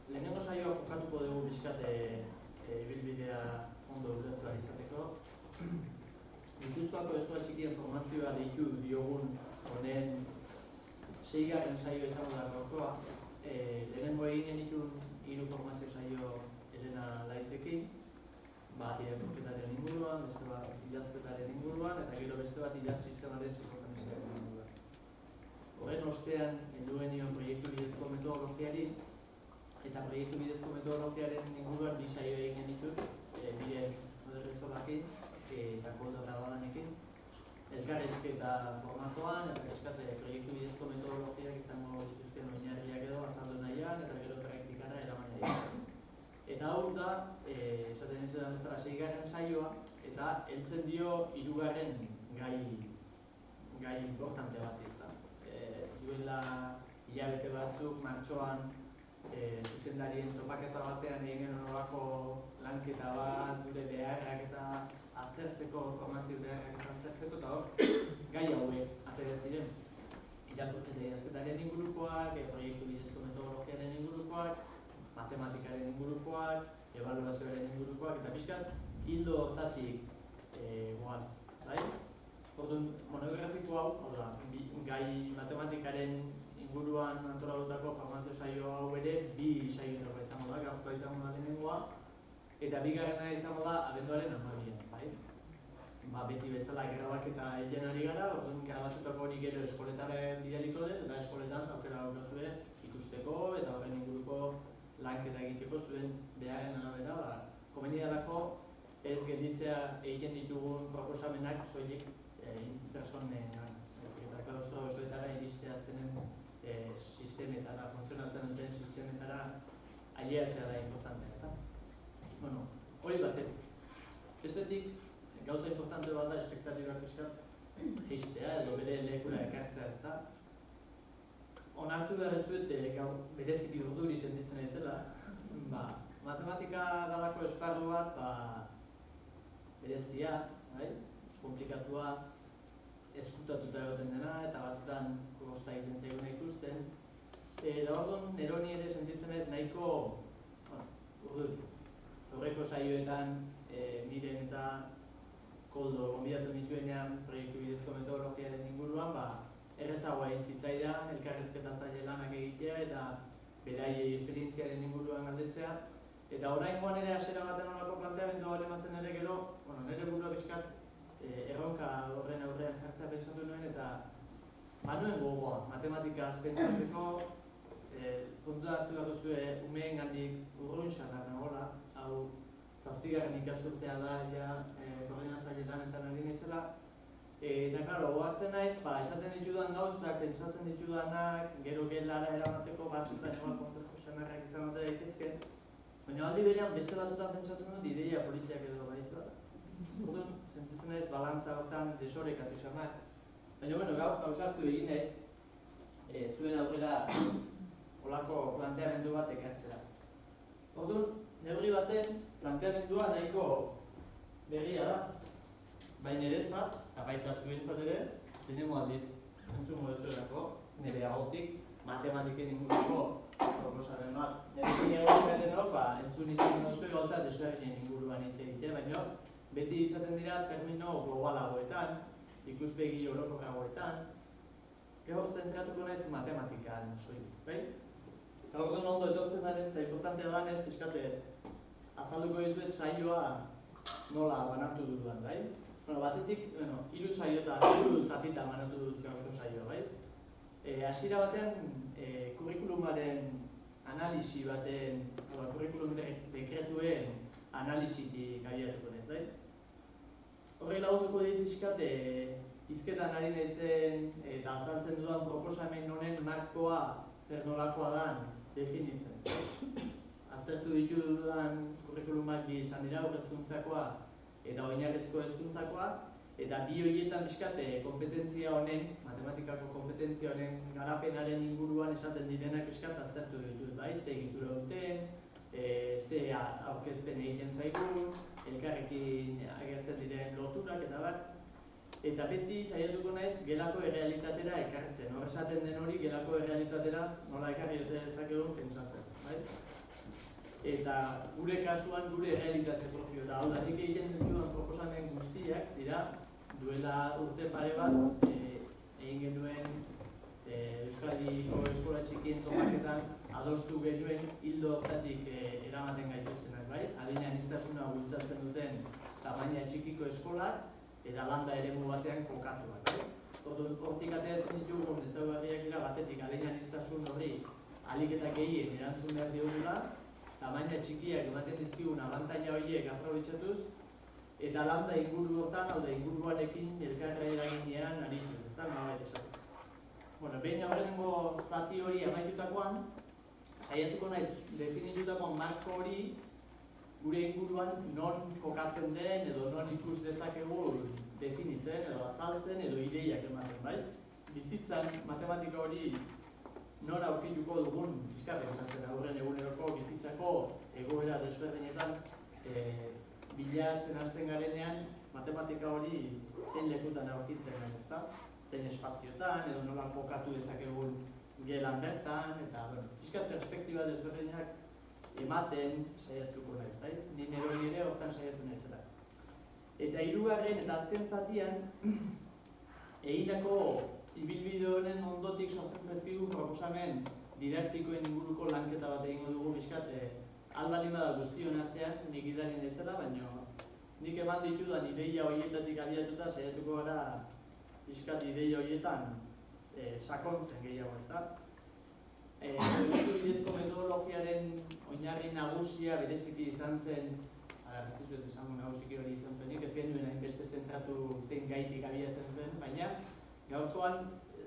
lehenengo saioa jokatuko dugu bizkat ibilbidea ondo ulertu ahal izateko. Gipuzkoako eskola txikien formazioa deitu diogun honen 6. saioa izango da gaurkoa. Lehenengo egin genituen 3 formazio saio Elena Laizekin, bat irakurketaren inguruan, beste bat idazketaren inguruan, eta gero beste bat idatz sistemaren psikokanesiaren inguruan. Horren ostean, heldu genion proiektu bidezko metodologiari, eta proiektu bidezko metodologiaren inguruan 2 saio egin genituen, Miren Moderrezolakin eta Koldo Grabadanekin, elkarrizketa formatoan, eta eskate proiektu bidezko metodologiak izango dituzten oinarriak edo azaldu nahian, eta gero praktikara eraman nahian. Eta hau da, esaten entzudan bezala 6. saioa, eta heltzen dio 3. gai importante bat izan. Duela hilabete batzuk, martxoan, zuzendarien topaketa batean egin nolako lanketa bat, gure beharrak eta aztertzeko, formazio beharrak eta aztertzeko, eta hor, gai hauek atera ziren. Irakurketa idazketaren ingurukoak, proiektu bidezko metodologiaren ingurukoak, matematikaren ingurukoak, ebaluazioaren ingurukoak, eta pixkat, hildo hortatik goaz, bai? Orduan, monografiko hau da, gai matematikaren inguruan antolatutako formazio saio hau ere 2 saioetako izango da, gaurkoa izango da lehenengoa, eta 2. izango da abenduaren 12an, bai? Beti bezala grabaketa egiten ari gara, orduan grabatutako hori gero eskoletara bidaliko dut, eta eskoletan aukera daukazue ikusteko eta horren inguruko lanketa egiteko zuen beharren arabera, komenidarako ez gelditzea egiten ditugun proposamenak soilik personengan, eta klaustro osoetara iristea zenen sistemetara, funtzionatzen duten sistemetara aileatzea da importantea, eta? Bueno, hori batetik. Bestetik, gauza importante bat da espektatibak pixkat geistea edo bere lekura ekartzea, ezta? Onartu behar ez dut, bereziki urduri sentitzen ezela, matematika dalako esparru bat, berezia, komplikatua, ezkutatuta egoten dena, eta batzutan kosta egiten zaiguna ikusten. Eta orduan, neroni ere sentitzen ez nahiko urduri. Horreko saioetan, Miren eta Koldo gonbidatu nituenean proiektu bidezko metodologiaren inguruan, errezagoa egin zitzaidan, elkarrizketatzaile lanak egitea eta beraiei esperientziaren inguruan galdetzea. Eta oraingoan ere hasiera baten olako planteamendu bat ematen ere gero, nire burua pixkat erronka horren aurrean jartzea pentsatu nuen eta manuen gogoa, matematikaz pentsatzeko, konturatu behar duzue umeengandik urrun xarra nagoela, hau 7. ikasturtea da, koordinatzaile lanetan ari naizela. Eta, klaro, ohartzen naiz, esaten ditudan gauzak, pentsatzen ditudanak, gero gelara eramateko batzutan egon kontzertu xamarrak izan ote daitezke, baina aldi berean beste batzutan pentsatzen dut ideia politiak edo baditu da. Orduan, sentitzen naiz balantza hortan desorekatu xamar. Baina, gaur gauzatu egin naiz, zuen aurrera olako planteamendu bat ekartzea. Orduan, neurri baten planteamendua nahiko berria da. Baina niretzat, eta baita zuentzat ere, lehenengo aldiz entzungo duzuelako, nire agotik matematiken inguruko proposamen bat. Nire egotzen hor, entzun izan duzu gauza desberdinen inguruan hitz egitea, baina beti izaten dira termino globalagoetan, ikuspegi orokorragoetan, gero zentratuko naiz matematikan soilik, bai? Eta orduan ondo etortzen denez eta importantea denez, pixkate azalduko dizuet saioa nola banatu dudan, bai? Batetik, 3 saioetan, 3 zatitan banatu dut gaurko saioa, bai? Hasiera batean, kurrikulumaren analisi baten, kurrikulum dekretuen analisitik abiatuko naiz, bai? Horrek lagunduko dit pixkat, hizketan ari naizen eta azaltzen dudan proposamen honen markoa zer nolakoa dan definitzen. Aztertu ditudan kurrikulumak 2 izan dira, hezkuntzakoa eta oinarrizko hezkuntzakoa, eta 2 horietan pixkat kompetentzia honen, matematikako kompetentzia honen garapenaren inguruan esaten direnak pixkat aztertu ditut, bai? Ze egitura duten, ze aurkezpen egiten zaigun, elkarrekin agertzen diren loturak eta bar. Eta beti saiatuko naiz gelako errealitatera ekartzen. Hor esaten den hori gelako errealitatera nola ekarri dute dezakegun pentsatzen. bai? Eta gure kasuan gure errealitate propio da. Hau da, nik egiten dituan proposamen guztiak dira duela urte pare bat egin genuen Euskadiko eskola txikien topaketan adostu genuen hildo hortatik eramaten gaituztenak, bai? Adin aniztasuna bultzatzen duten tamaina txikiko eskolak eta landa eremu batean kokatuak, bai? Hortik ateratzen ditugun ezaugarriak dira batetik adin aniztasun horri ahalik eta gehien erantzun behar diogula, tamaina txikiak ematen dizkigun abantaila horiek aprobetxatuz, eta landa inguru hortan, hau da inguruarekin elkarra eraginean arituz, ez da, nolabait esatu. Bueno, behin aurrengo zati hori amaitutakoan, saiatuko naiz definitutako marko hori gure inguruan non kokatzen den edo non ikus dezakegu definitzen edo azaltzen edo ideiak ematen, bai? Bizitzan matematika hori non aurkituko dugun pixka pentsatzen aurren eguneroko bizitzako egoera desberdinetan bilatzen hasten garenean matematika hori zein lekutan aurkitzen den, ezta? Zein espazioetan edo nola kokatu dezakegun gelan bertan eta, bueno, pixka perspektiba desberdinak ematen saiatuko naiz, bai? Ni neroni ere hortan saiatu naizela. Eta hirugarren eta azken zatian egindako ibilbide honen ondotik sortzen zaizkigu proposamen didaktikoen inguruko lanketa bat egingo dugu pixkat aldalin bada guztion artean, nik idari naizela, baina nik eman ditudan ideia horietatik abiatuta saiatuko gara pixkat ideia horietan sakontzen gehiago, ezta? Proiektu bidezko metodologiaren oinarri nagusia bereziki izan zen, ez dut esango nagusiki hori izan zenik, ez genuen hainbeste zentratu zein gaitik abiatzen zen, baina gaurkoan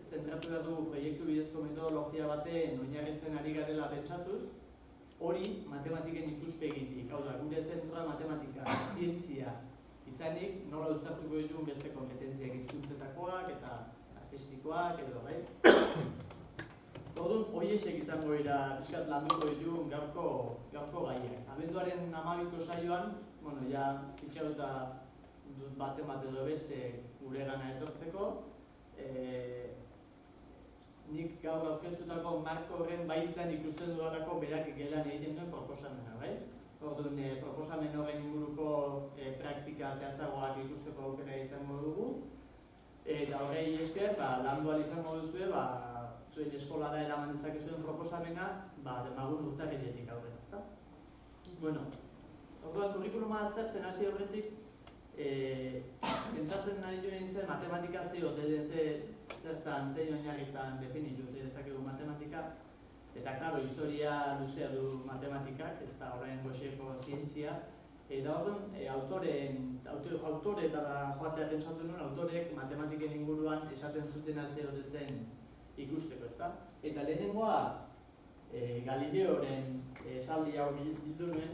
zentratu behar dugu proiektu bidezko metodologia baten oinarritzen ari garela pentsatuz, hori matematiken ikuspegitik, hau da, gure zentroa matematika, zientzia izanik, nola uztartuko ditugun beste kompetentziak hizkuntzetakoak eta artistikoak edo, bai? Orduan, horiexek izango dira pixkat landuko ditugun gaurko gaiak. Abenduaren 12ko saioan, bueno, ja itxaruta dut baten edo beste gure gana etortzeko, nik gaur aurkeztutako marko horren baitan ikusten dudalako berak gelan egiten duen proposamena, bai? Orduan, proposamen horren inguruko praktika zehatzagoak ikusteko aukera izango dugu. Eta horrei esker, landu ahal izango duzue, zuen eskolara eraman dezakezuen proposamena, demagun urtarriletik aurrera, ezta? Bueno, orduan, kurrikuluma aztertzen hasi horretik, pentsatzen nahi joan nintzen matematika zertan, zein oinarritan definitu dezakegu matematika, eta, klaro, historia luzea du matematikak, ez da orain goxeko zientzia, eta orduan, autoreetara joatea pentsatu nuen, autorek matematiken inguruan esaten zutena zeote zen ikusteko, ezta? Eta lehenengoa Galileoren esaldi hau bildu nuen,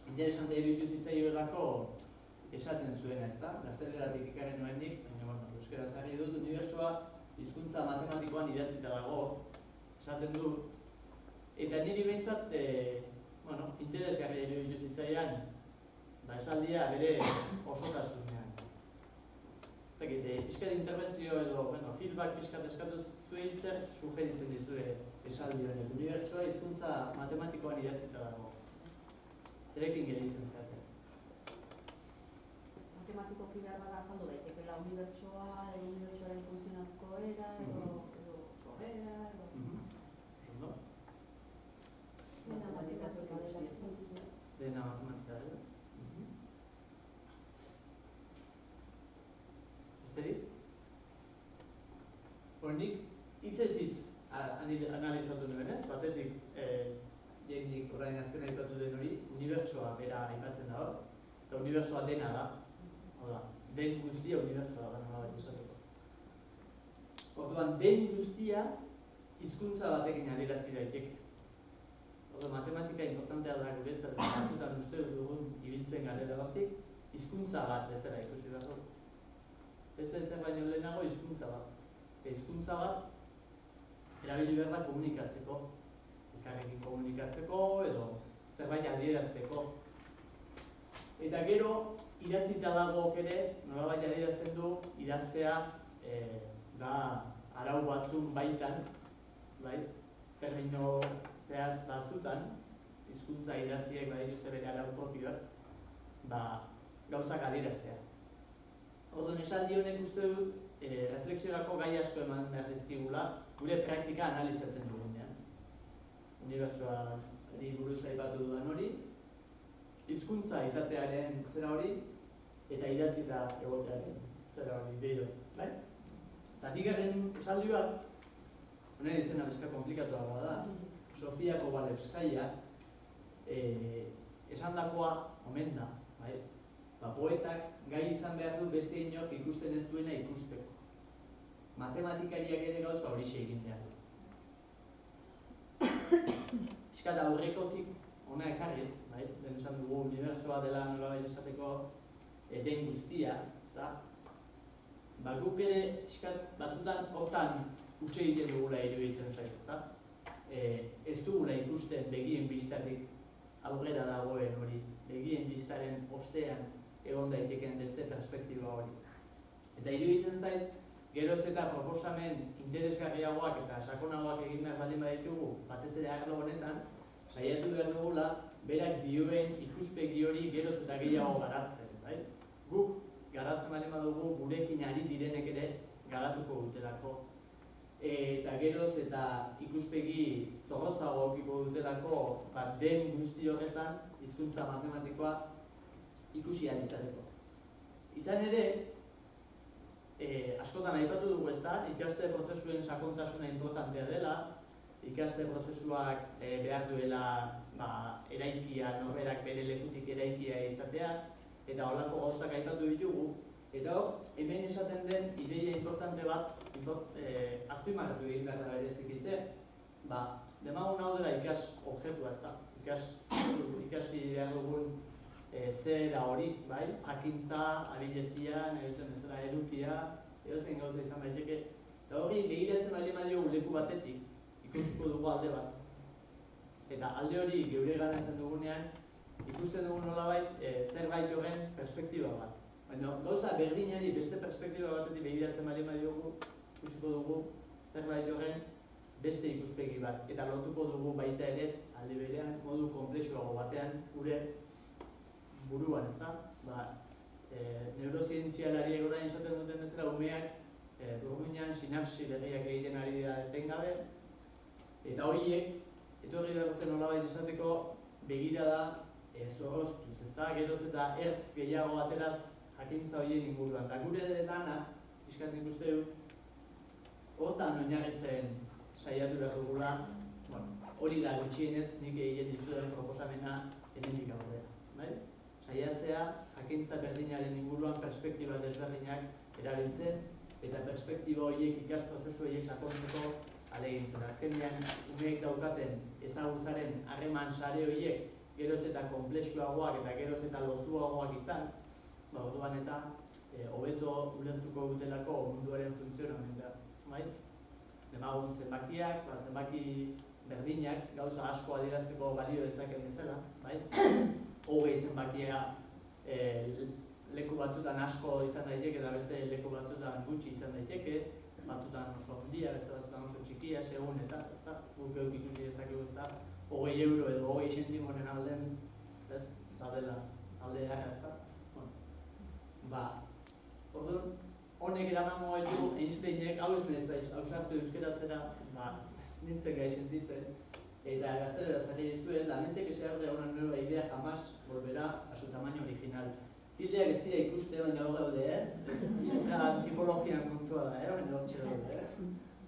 interesante ebitu zitzaioelako esaten zuena, ezta? Gazteleratik ikarri nuenik, baina, euskaraz jarri dut, unibertsoa hizkuntza matematikoan idatzita dago, esaten du, eta niri behintzat, interesgarria iruditu zitzaian, esaldia bere osotasunean. Pixkat interbentzio edo, feedback pixkat eskatu zuen zer sugeritzen dizue esaldi honek. Unibertsoa hizkuntza matematikoan idatzita dago. Zerekin gelditzen zaten. Matematikoki behar bada azaldu daitekela unibertsoa, unibertsoaren funtzionatuko era, edo sorrera, edo... Ondo? Dena matematikoa dela. Dena matematika dela. Besterik? Nik hitzez hitz analizatu nuen, ez? Batetik, nik orain azken aipatu den hori, unibertsoa bera aipatzen da hor, eta unibertsoa dena da. Hau da, den guztia unibertsoa da, nolabait esateko. Orduan, den guztia hizkuntza batekin adierazi daiteke. Orduan, matematika importantea da guretzat, eta batzutan uste dugun ibiltzen garela hortik, hizkuntza bat bezala ikusi behar dugu. Beste ezer baino lehenago hizkuntza bat. Eta hizkuntza bat erabili behar da komunikatzeko. Elkarrekin komunikatzeko edo zerbait adierazteko. Eta gero, idatzita dagook ere, nolabait adierazten du, idaztea da arau batzun baitan, bai? Termino zehatz batzutan, hizkuntza idatziek badituzte bere arau propioak, gauzak adieraztea. Orduan, esaldi honek uste dut, reflexiorako gai asko eman behar dizkigula, gure praktika analizatzen dugunean. Unibertsoari buruz aipatu dudan hori, hizkuntza izatearen zera hori, eta idatzita egotearen zera hori, behiro, bai? Eta bigarren esaldi bat, honen izena bizka komplikatuagoa da, Sofia Kovalevskaia, esandakoa omen da, bai? Poetak gai izan behar du beste inork ikusten ez duena ikusteko. Matematikariak ere gauza horixe egin behar du. Piskat aurrekotik hona ekarriz, bai? Den esan dugu unibertsoa dela nolabait esateko den guztia, guk ere piskat batzutan hortan utxe egiten dugula iruditzen zait, ezta? Ez dugula ikusten begien bistatik aurrera dagoen hori, begien bistaren ostean egon daiteken beste perspektiba hori. Eta iruditzen zait, geroz eta proposamen interesgarriagoak eta sakonagoak egin behar baldin baditugu, batez ere arlo honetan, saiatu behar dugula, berak dioen ikuspegi hori geroz eta gehiago garatzen, bai? Guk garatzen baldin badugu gurekin ari direnek ere garatuko dutelako. Eta geroz eta ikuspegi zorrotzago okiko dutelako den guzti horretan hizkuntza matematikoa ikusi ahal izateko. Izan ere, askotan aipatu dugu ezta, ikaste prozesuen sakontasuna importantea dela, ikaste prozesuak behar duela eraikia, norberak bere lekutik eraikia izatea, eta holako gauzak aipatu ditugu, eta hemen esaten den ideia importante bat azpimarratu egin behar da berezikitze, demagun hau dela ikas objektua ezta, ikasi behar dugun zera hori, bai? Jakintza, abilezia, nahi zen bezala edukia, edozein gauza izan daiteke. Eta hori, begiratzen baldin badiogu leku batetik, ikusiko dugu alde bat. Eta alde hori geure ganatzen dugunean, ikusten dugu nolabait zerbait horren perspektiba bat. Baina gauza berdinari beste perspektiba batetik begiratzen baldin badiogu, ikusiko dugu zerbait horren beste ikuspegi bat. Eta lotuko dugu baita ere, alde berean, modu konplexuago batean, gure buruan, ezta? Neurozientzialari orain esaten duten bezala umeak burmuinean sinapsi berriak egiten ari dira etengabe, eta horiek etorri behar dute nolabait esateko begirada zorroztuz, ezta? Geroz eta ertz gehiago ateraz jakintza horien inguruan. Eta gure lana, pixkat nik uste dut, hortan oinarritzen saiatu behar dugula, hori da gutxienez nik egiten dizudan proposamena hemendik aurrera, bai? Saiatzea, jakintza berdinaren inguruan perspektiba desberdinak erabiltzen, eta perspektiba horiek ikas prozesu horiek sakontzeko ahalegintzen. Azkenean, umeek daukaten ezagutzaren harreman sare horiek geroz eta konplexuagoak eta geroz eta lotuagoak izan, orduan eta hobeto ulertuko dutelako munduaren funtzionamendea, bai? Demagun zenbakiak, zenbaki berdinak gauza asko adierazteko balio dezaken bezala, bai? Hogei zenbakia leku batzutan asko izan daiteke eta beste leku batzutan gutxi izan daiteke, batzutan oso handia, beste batzutan oso txikia, segun eta, guk euk ikusi dezakegu ezta, 20 euro edo 20 zentimoren alden, ez, badela, alde erra ezta. Orduan, honek eramango gaitu Einsteinek, hau ez naiz ausartu euskeratzera, nintzen gai sentitzen, eta gaztelera zarri dizuet, la mente que se abre a una nueva idea jamás volverá a su tamaño original. Tildeak ez dira ikuste, baina hor daude, eta tipologian kontua da, baina hor txera daude.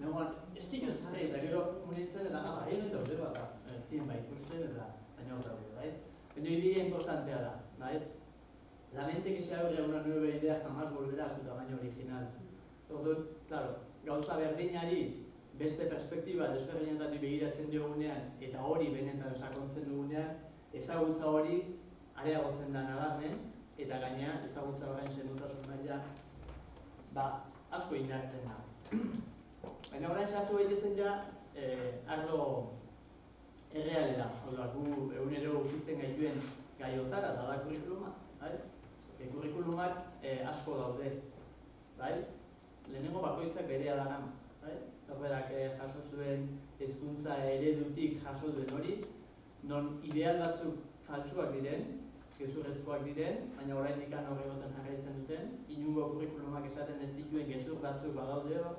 Negoan, ez dira zarri, eta gero munitzen, eta egin daude bat, zien ikusten, baina hor daude, bai? Baina idea importantea da, bai? La mente que se abre a una nueva idea jamás volverá a su tamaño original. Orduan, claro, gauza berdinari beste perspektiba desberdinetatik begiratzen diogunean eta hori benetan sakontzen dugunean, ezagutza hori areagotzen da nabarmen eta gainera ezagutza horren sendotasun maila asko indartzen da. Baina orain sartu daitezen ja arlo errealera, hau da, gu egunero ukitzen gaituen gaiotara da kurrikuluma, bai? Kurrikulumak asko daude, bai? Lehenengo bakoitzak berea darama, bai? Norberak jaso zuen hezkuntza eredutik jaso duen hori, non ideal batzuk faltsuak diren, gezurrezkoak diren, baina oraindik hor egoten jarraitzen duten, inungo kurrikulumak esaten ez dituen gezur batzuk badaudeo,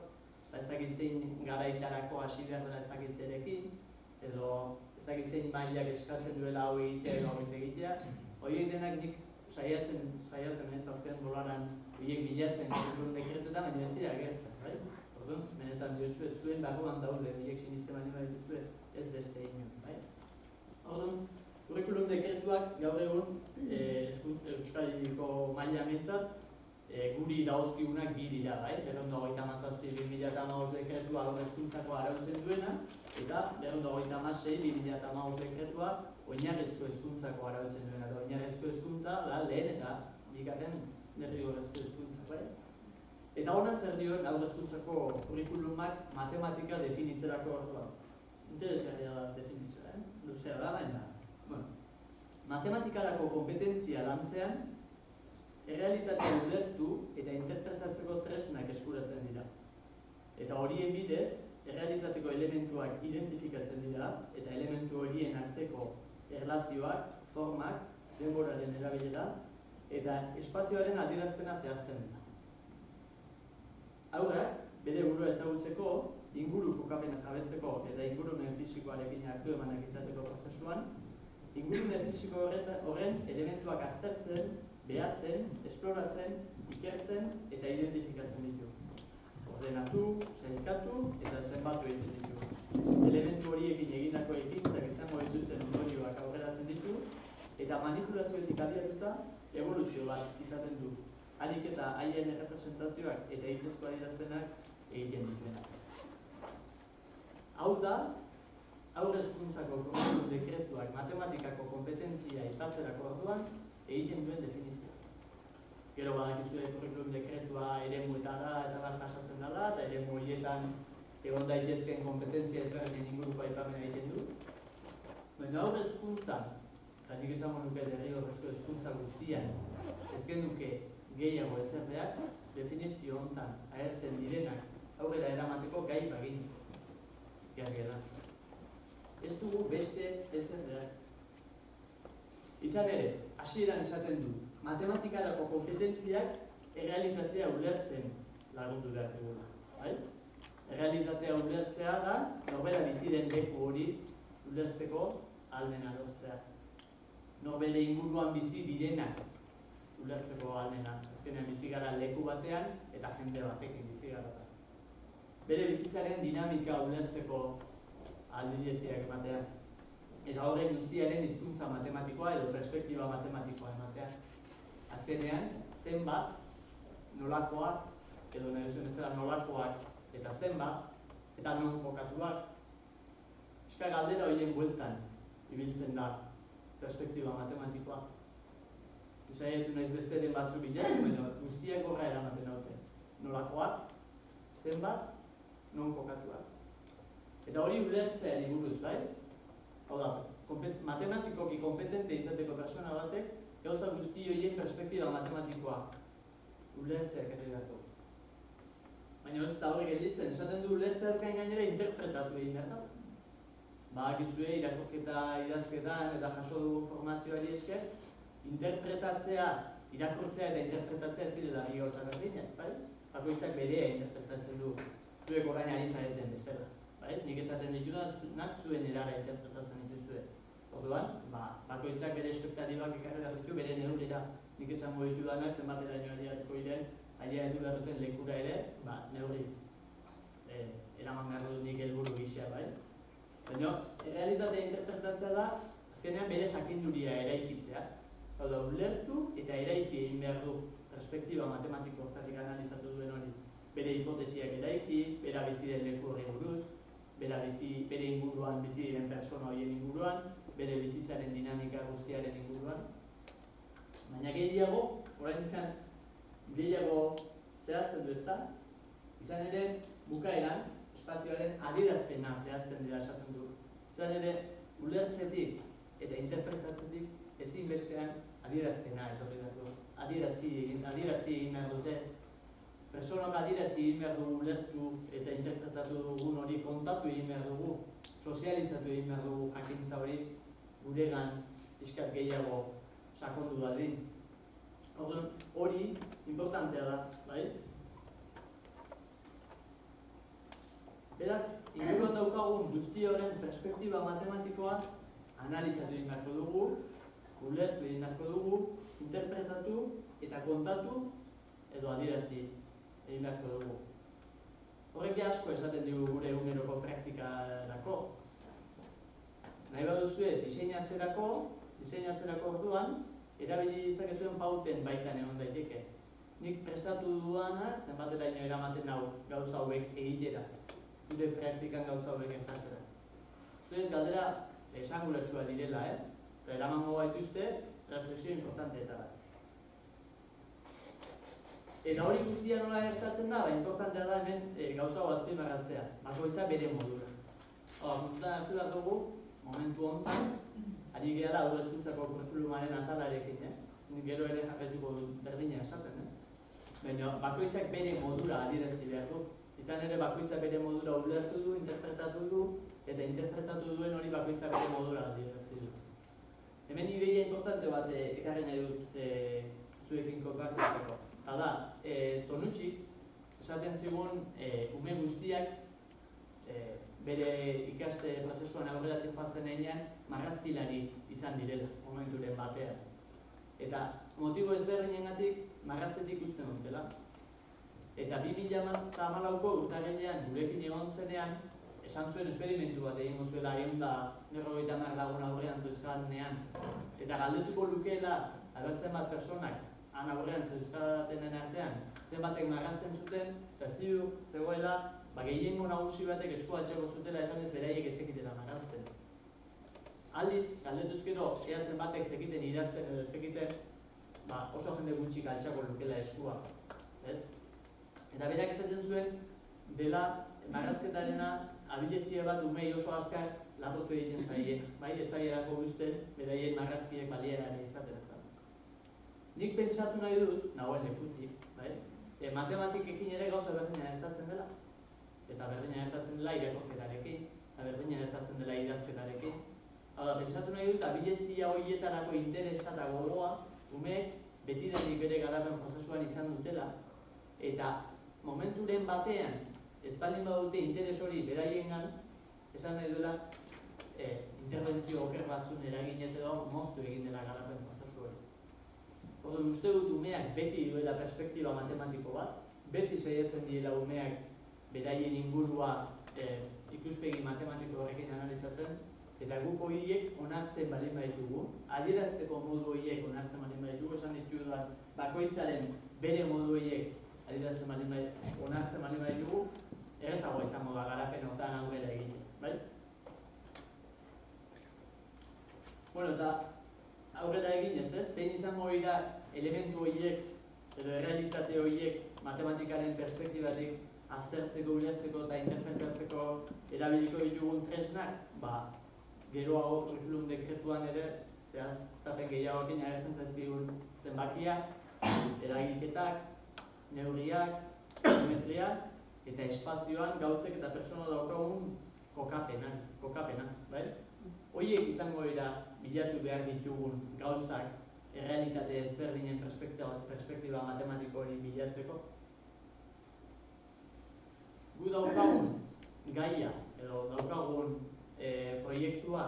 ez dakit zein garaitarako hasi behar dela ez dakit zerekin, edo ez dakit zein mailak eskatzen duela hau egitea edo hau ez egitea. Horiek denak nik saiatzen ez azken bolaran horiek bilatzen kurrikulum dekretetan, baina ez dira agertzen, bai? Orduan, benetan diotxu ez zuen barruan daude, horiek sinisten baino badituzue ez beste inon, bai? Orduan, kurrikulum dekretuak gaur egun Euskadiko maila mentzat guri dagozkigunak bi dira, bai? 227/2015 dekretua haur hezkuntzako arautzen duena, eta 226/2015 dekretua oinarrizko hezkuntzako arautzen duena. Eta oinarrizko hezkuntza da lehen eta bigarren derrigorrezko hezkuntza, bai? Eta honan zer dion haur hezkuntzako kurrikulumak matematika definitzerako orduan. Interesgarria da definizioa, luzea da, baina. Bueno, matematikarako kompetentzia lantzean, errealitatea ulertu eta interpretatzeko tresnak eskuratzen dira. Eta horien bidez, errealitateko elementuak identifikatzen dira, eta elementu horien arteko erlazioak, formak, denboraren erabilera, eta espazioaren adierazpena zehazten dira. Haurrak, bere burua ezagutzeko, inguru kokapena jabetzeko eta ingurumen fisikoarekin hartu emanak izateko prozesuan, ingurumen fisiko horren elementuak aztertzen, behatzen, esploratzen, ikertzen eta identifikatzen ditu. Ordenatu, sailkatu eta zenbatu egiten ditu. Elementu horiekin egindako ekintzak izango dituzten ondorioak aurreratzen ditu eta manipulazioetik abiatuta eboluzio bat izaten du. Harik eta haien errepresentazioak eta hitzezko adierazpenak egiten dituenak. Hau da, haur hezkuntzako kurrikulum dekretuak matematikako konpetentzia aipatzerako orduan egiten duen definizioa. Gero badakizue kurrikulum dekretua eremuetara eta bat pasatzen dela, eta eremu horietan egon daitezkeen konpetentzia ezberdinen inguruko aipamena egiten du. Baina haur hezkuntza, eta nik esango nuke derrigorrezko hezkuntza guztian, ez genuke gehiago ezer behar, definizio hontan agertzen direnak aurrera eramateko gai bagin. Gazgela. Ez dugu beste ezer behar. Izan ere, hasieran esaten du, matematikarako kompetentziak errealitatea ulertzen lagundu behar dugula. Bai? Errealitatea ulertzea da, norbera bizi den leku hori ulertzeko ahalmena lortzea. Norbere inguruan bizi direnak ulertzeko ahalmena. Azkenean bizi gara leku batean eta jende batekin bizi gara. Bere bizitzaren dinamika ulertzeko albideziak ematea. Eta horrek guztiaren hizkuntza matematikoa edo perspektiba matematikoa ematea. Azkenean, zenbat, nolakoak, edo nahi duzuen bezala nolakoak eta zenbat, eta non kokatuak. Eska galdera horien bueltan ibiltzen da perspektiba matematikoa. Izaiatu naiz besteren batzuk bilatzen, baina guztiak horra eramaten haute. Nolakoak, zenbat, non kokatuak. Eta hori ulertzeari buruz, bai? Hau da, matematikoki kompetente izateko persona batek, gauza guzti horien perspektiba matematikoa ulertzeak ere dago. Baina ez da hori gelditzen, esaten du ulertzea ezkain gainera interpretatu egin behar da. Badakizue irakurketa idazketan eta jaso dugun formazioari esker, interpretatzea, irakurtzea eta interpretatzea ez direla bi gauza berdinak, bai? Bakoitzak berea interpretatzen du, zuek orain ari zareten bezala. Bai? Nik esaten ditudanak zuen erara interpretatzen dituzue. Orduan, bakoitzak bere espektatibak ekarri behar ditu, bere neurrira. Nik esango ditudanak zenbateraino adiatuko diren, adiatu behar duten lekura ere, neurriz. Eraman behar dut nik helburu gisa, bai? Baina, errealitatea interpretatzea da, azkenean bere jakinduria eraikitzea. Hau da, ulertu eta eraiki egin behar du perspektiba matematiko hortatik analizatu duen hori. Bere hipotesiak eraiki, bera bizi den leku horri buruz, bere inguruan bizi diren pertsona horien inguruan, bere bizitzaren dinamika guztiaren inguruan. Baina gehiago, orain gehiago zehazten du ezta, izan ere bukaeran, espazioaren adierazpena zehazten dira esaten du. Izan ere, ulertzetik eta interpretatzetik ezinbestean adierazpena etorri behar du. Adierazi egin behar dute. Pertsonok adierazi egin behar dugu, ulertu eta interpretatu dugun hori kontatu egin behar dugu, sozializatu egin behar dugu jakintza hori guregan pixkat gehiago sakondu dadin. Hori importantea da, bai? Beraz, inguruan daukagun guzti horren perspektiba matematikoa analizatu egin beharko dugu, ulertu egin beharko dugu, interpretatu eta kontatu edo adierazi egin beharko dugu. Horrek asko esaten dugu gure eguneroko praktikarako. Nahi baduzue diseinatzerako orduan, erabili ditzakezuen pauten baitan egon daiteke. Nik prestatu dudana, zenbateraino eramaten hau gauza hauek egitera. Gure praktikan gauza hauek entzatera. Zuen galdera esanguratsua direla, eta eramango gaituzte refleksio importanteetara. Eta hori guztia nola gertatzen da, importantea da hemen gauza hau azpimarratzea. Bakoitza bere modura. Kontutan hartu behar dugu, momentu honetan, ari gehala haur hezkuntzako kurrikulumaren atalarekin, gero ere jarraituko berdina esaten, baina bakoitzak bere modura adierazi behar du. Izan ere bakoitzak bere modura ulertu du, interpretatu du, eta interpretatu duen hori bakoitzak bere modura adierazi du. Hemen ideia importante bat ekarri nahi dut zuekin konpartitzeko. Eta da, Tonutxik esaten zigun ume guztiak bere ikaste prozesuan aurrera zijoazen einean marrazkilari izan direla, momenturen batean. Eta motibo ezberdinengatik marraztetik ikusten dutela. Eta 2014ko urtarrilean gurekin egon zenean, esan zuen esperimentu bat egingo zuela 150 lagun aurrean zeuzkanean. Eta galdetuko lukeela, zenbat personak han aurrean zeuzkatenen artean, zenbatek marrazten zuten, eta ziur zegoela, gehiengo nagusi batek esku altxako zutela esanez beraiek ez zekitela marrazten. Aldiz, galdetuzkero, ea zenbatek zekiten idazten edo ez zekiten, oso jende gutxik altxako lukela eskua. Eta berak esaten zuen, dela marrazketarena abilezia bat umei oso azkar laburtu egiten zaien. Ez zaielako guzten, beraien marrazkiek baliagarria izaten. Nik pentsatu nahi dut, nagoen lekutik, matematikekin ere gauza berdina gertatzen dela. Eta berdina gertatzen dela irakurketarekin, eta berdina gertatzen dela idazketarekin. Hau da, pentsatu nahi dut, abilezia horietarako interesa eta gogoa, umeek betidanik bere garapen prozesuan izan dutela, eta momenturen batean, ez baldin badute interes hori beraiengan, esan nahi duela, interbentzio oker batzun eraginez edo moztu egin dela garapen prozesu hori. Orduan, uste dut umeak beti duela perspektiba matematiko bat, beti saiatzen diela umeak beraien ingurua ikuspegi matematiko horrekin analizatzen, eta guk horiek onartzen balin baitugu, adierazteko modu horiek onartzen balin baitugu, esan ditu da, bakoitzaren bere modu horiek adierazten onartzen balin baitugu, errezagoa izango da garapen honetan aurrera egiten, bai? Eta aurrera eginez, zein izango dira elementu horiek edo errealitate horiek matematikaren perspektibatik aztertzeko, ulertzeko eta interpretatzeko erabiliko ditugun tresnak, geroago curriculum dekretuan ere zehaztapen gehiagoekin agertzen zaizkigun zenbakiak, eragiketak, neurriak, geometriak eta espazioan gauzek eta pertsona daukagun kokapena, bai? Horiek izango dira bilatu behar ditugun gauzak errealitate ezberdinen perspektiba matematiko hori bilatzeko. Gu daukagun gaia edo daukagun proiektua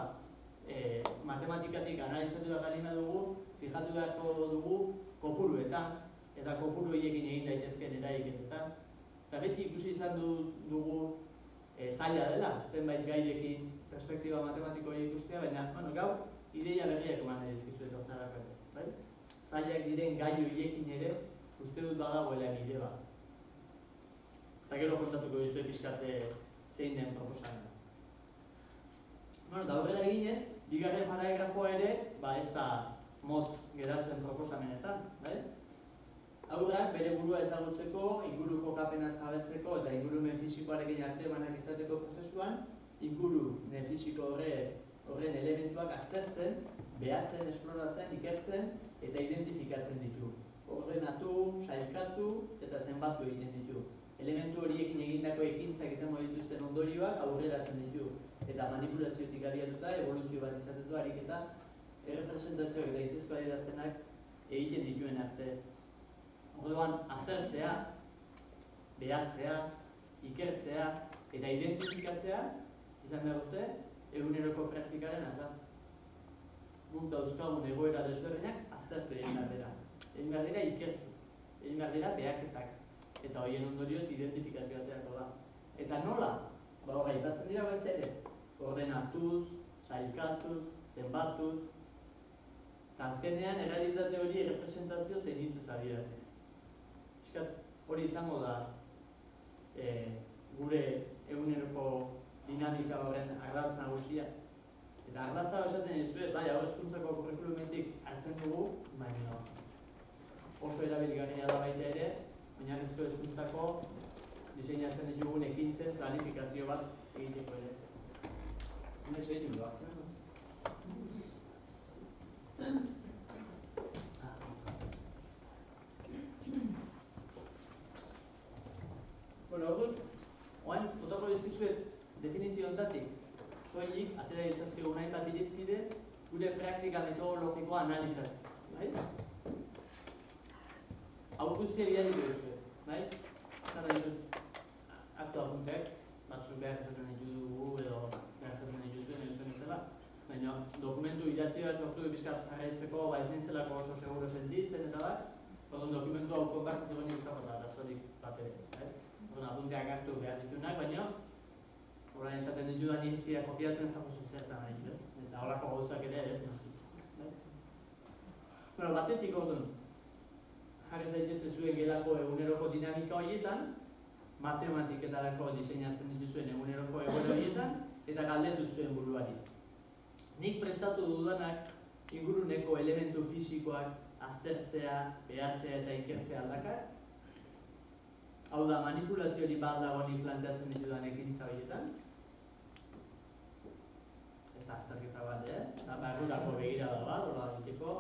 matematikatik analizatu behar balin badugu, fijatu beharko dugu kopuruetan eta kopuru horiekin egin daitezkeen eragiketetan. Eta beti ikusi izan dugu zaila dela, zenbait gaiekin perspektiba matematiko hori ikustea, baina gaur ideia berriak eman nahi dizkizuet horretarako ere. Zailak diren gai horiekin ere uste dut badagoela bide bat. Eta gero kontatuko dizuet pixkate zein den proposamena. Eta aurrera eginez, bigarren paragrafoa ere, ez da motz geratzen proposamenetan. Haurrak bere burua ezagutzeko, inguru kokapenaz jabetzeko eta ingurumen fisikoarekin harremanak izateko prozesuan, ingurune fisiko horren elementuak aztertzen, behatzen, esploratzen, ikertzen eta identifikatzen ditu. ordenatu, sailkatu eta zenbatu egiten ditu. Elementu horiekin egindako ekintzak izango dituzten ondorioak aurreratzen ditu. Eta manipulaziotik abiatuta, evoluzio bat izaten du ariketa, errepresentazioak eta hitzezko adierazpenak egiten dituen arte. Orduan, aztertzea, behatzea, ikertzea eta identifikatzea izan behar dute eguneroko praktikaren ardatz. Guk dauzkagun egoera desberdinak aztertu egin behar dira. Egin behar dira ikertu, egin behar dira behaketak. Eta horien ondorioz identifikazioa aterako da. Eta nola? Aipatzen dira baita ere. Ordenatuz, sailkatuz, zenbatuz. Eta azkenean, errealitate hori errepresentazio zein hitzez adieraziz. Hori izango da gure eguneroko dinamika horren ardatz nagusia. Eta ardatza esaten dizuet, bai, hau hezkuntzako kurrikulumetik hartzen dugu, baina oso erabilgarria da baita ere, oinarrizko hezkuntzako diseinatzen ditugun ekintzen planifikazio bat egiteko ere. Honek zein du hartzen du? Orduan, oain, botako dizkizuet definizio honetatik, soilik atera dizazkigu nahi bat irizpide, gure praktika metodologikoa analizatzeko, bai? Hau guztia bidaliko dizuet, bai? Zara ditut aktu apunteak, batzuk behar izaten ditugu edo behar izaten dituzuen ezela, baina dokumentu idatzia sortu pixkat jarraitzeko ez nintzelako oso seguro sentitzen eta bat, orduan dokumentu hau konbart zegoen izango da, arazorik bat ere, bai? Orduan apunteak hartu behar ditunak, baina orain esaten ditudan irizpidea kopiatzen jakozu zertan nahi, ez? Eta horako gauzak ere ez noski. Batetik orduan, jarri zaitezte zuen gelako eguneroko dinamika horietan, matematiketarako diseinatzen dituzuen eguneroko egoera horietan, eta galdetu zuen buruari. Nik prestatu dudanak inguruneko elementu fisikoak aztertzea, behatzea eta ikertzea aldakar. Hau da, manipulazioari bat dago nik planteatzen ditudan ekintza horietan. Ez da azterketa bat, eta barrurako begirada bat, hola egiteko.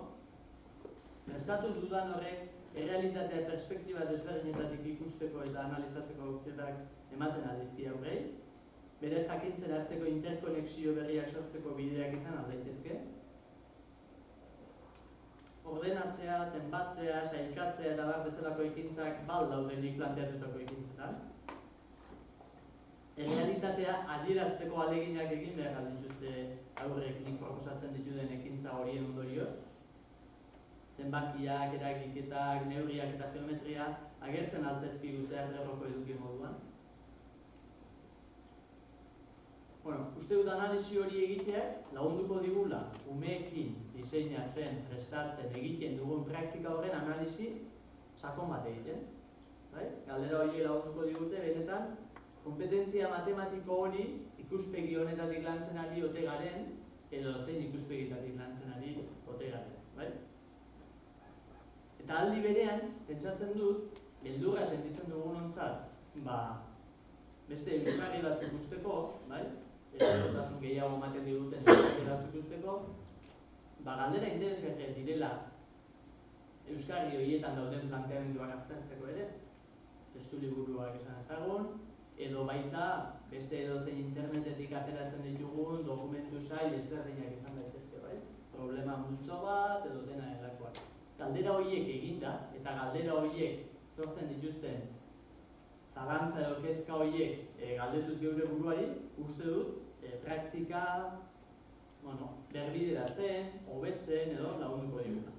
Prestatu dudan horrek errealitatea perspektiba desberdinetatik ikusteko eta analizatzeko aukerak ematen aldizki aurrei, bere jakintzen arteko interkonexio berriak sortzeko bideak izan aldaitezke. Ordenatzea, zenbatzea, sailkatzea eta bar bezalako ekintzak bal daudenik planteatutako ekintzetan. Errealitatea adierazteko ahaleginak egin behar dituzte aurrek nik proposatzen dituden ekintza horien ondorioz. Zenbakiak, eragiketak, neurriak eta geometria agertzen altzaizkigu zehar lerroko eduki moduan. Uste dut analizi hori egiteak lagunduko digula umeekin diseinatzen, prestatzen, egiten dugun praktika horren analizi sakon bat egiten. Galdera horiek lagunduko digute benetan kompetentzia matematiko hori ikuspegi honetatik lantzen ari ote garen edo zein ikuspegitatik lantzen ari ote garen. Eta aldi berean, pentsatzen dut, beldurra sentitzen dugun ontzat, beste euskarri batzuk usteko, erotasun gehiago ematen diguten euskarri batzuk usteko, galdera interesgarriak direla euskarri horietan dauden planteamenduak aztertzeko ere, testu liburuak esan ezagun, edo baita beste edozein internetetik ateratzen ditugun dokumentu sail ezberdinak izan daitezke, problema multzo bat edo dena elakoak. Galdera horiek eginda eta galdera horiek sortzen dituzten zalantza edo kezka horiek galdetuz geure buruari, uste dut praktika berbideratzen, hobetzen edo lagunduko diguna.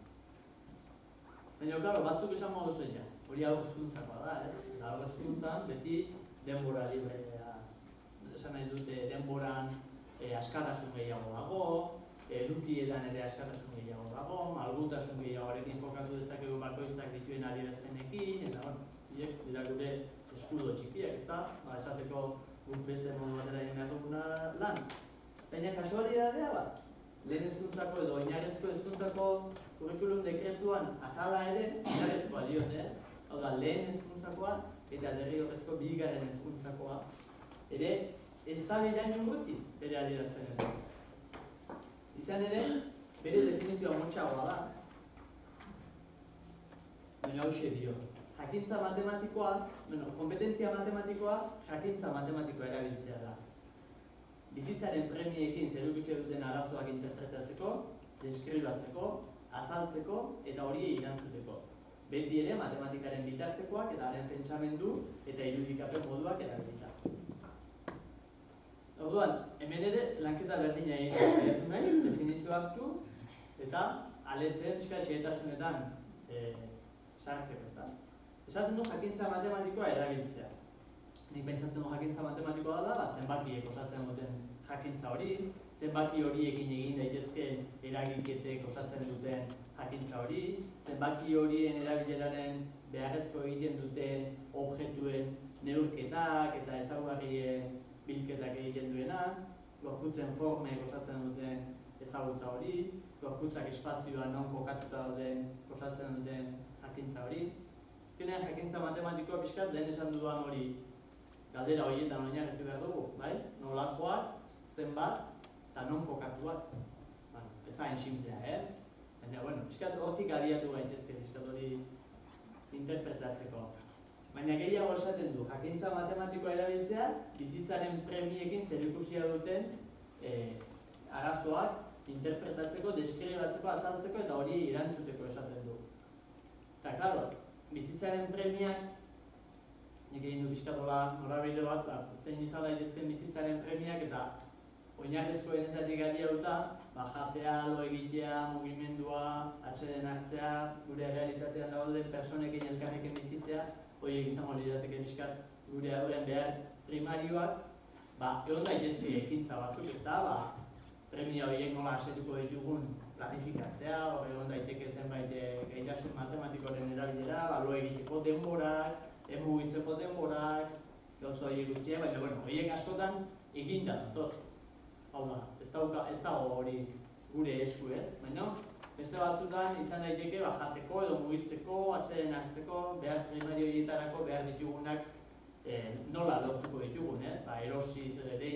Baina, batzuk esango duzu hori hau hezkuntzakoa da, eta hau hezkuntzan beti denbora librea. Esan nahi dute denboran askatasun gehiago dago, edukietan ere askatasun gehiago dago, malgutasun gehiagoarekin jokatu dezakegu bakoitzak dituen adierazpenekin, eta hiek dira gure eskudo txikiak, ezta? Esateko guk beste modu batera egin behar duguna lan. Baina kasualidadea bat, lehen hezkuntzako edo oinarrizko hezkuntzako kurrikulum dekretuan atala ere, oinarrizkoa diote, hau da lehen hezkuntzakoa eta derrigorrezko bigarren hezkuntzakoa, ere ez da berain urruti bere adierazpenetan. Izan ere, bere definizioa motxagoa da. baina hauxe dio. Jakintza matematikoa, kompetentzia matematikoa, jakintza matematikoa erabiltzea da. Bizitzaren premiekin zerikusia duten arazoak interpretatzeko, deskribatzeko, azaltzeko eta horiei erantzuteko. Beti ere matematikaren bitartekoak eta haren pentsamendu eta irudikapen moduak erabilita. Orduan, hemen ere lanketa berdina egin saiatu naiz, definizio hartu eta aletzen xehetasunetan sartzeko, ezta? Esaten du jakintza matematikoa erabiltzea. Nik pentsatzen du jakintza matematikoa da, zenbakiek osatzen duten jakintza hori, zenbaki horiekin egin daitezkeen eragiketek osatzen duten jakintza hori, zenbaki horien erabileraren beharrezko egiten duten objektuen neurketak eta ezaugarrien bilketak egiten duena, gorputzen formek osatzen duten ezagutza hori, gorputzak espazioan non kokatuta dauden osatzen duten jakintza hori. Azkenean jakintza matematikoa pixkat lehen esan dudan hori galdera horietan oinarritu behar dugu, bai? Nolakoak, zenbat, eta non kokatuak. Ez da hain simplea, baina, pixkat hortik abiatu gaitezke, pixkat hori interpretatzeko. Baina gehiago esaten du, jakintza matematikoa erabiltzea, bizitzaren premiekin zerikusia duten arazoak interpretatzeko, deskribatzeko, azaltzeko eta hori erantzuteko esaten du. Eta, klaro, bizitzaren premiak, nik egin du pixkatola norabide bat, zein izan daitezken bizitzaren premiak eta oinarrizko enetatik abiatuta, jatea, lo egitea, mugimendua, atseden hartzea, gure realitatean dauden personekin elkarrekin bizitzea, horiek izango lirateke pixkat gure aurrean behar primarioak, egon daitezke ekintza batzuk, ez da, premia horiek nola asetuko ditugun planifikatzea, hor egon daiteke zenbait gaitasun matematikoaren erabilera, lo egiteko denborak, mugitzeko denborak, gauza horiek guztia, baina, horiek askotan eginda datoz. Hau da, ez dago hori gure esku ez, baina beste batzutan izan daiteke jateko edo mugitzeko, atseden hartzeko, behar primario horietarako behar ditugunak nola lortuko ditugun, ez? Erosi, zer ere,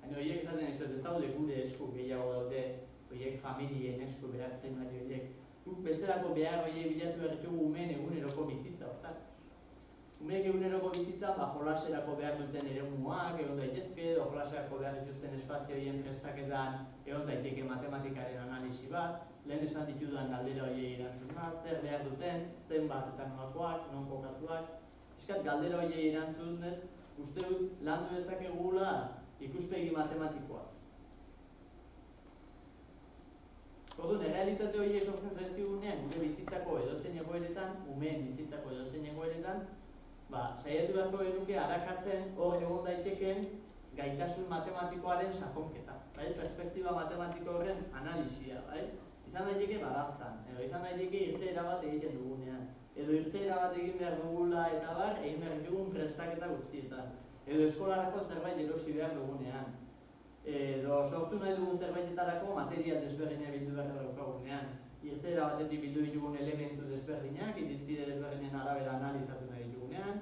baina horiek esaten dizuet, ez daude gure esku gehiago daude, horiek familien esku behar primario horiek. Guk bestelako behar horiek bilatu behar ditugu umeen eguneroko bizitza hortan. Umeek eguneroko bizitza, jolaserako behar duten eremuak, egon daitezke, edo jolaserako behar dituzten espazioien prestaketan egon daiteke matematikaren analisi bat, lehen esan ditudan galdera horiei erantzuna, zer behar duten, zenbat eta nolakoak, non kokatuak. Piskat galdera horiei erantzunez, uste dut landu dezakegula ikuspegi matematikoa. Orduan, errealitate horiek sortzen zaizkigunean, gure bizitzako edozein egoeretan, umeen bizitzako edozein egoeretan, saiatu beharko genuke arakatzen hor egon daiteken gaitasun matematikoaren sakonketa, perspektiba matematiko horren analisia, izan daiteke balantzan, edo izan daiteke irteera bat egiten dugunean, edo irteera bat egin behar dugula eta egin behar dugun prestaketa guztietan, edo eskolarako zerbait erosi behar dugunean, edo sortu nahi dugun zerbaitetarako material desberdina bildu behar daukagunean, irteera batetik bildu ditugun elementu desberdinak, irizpide desberdinen arabera analizatu nahi ditugunean,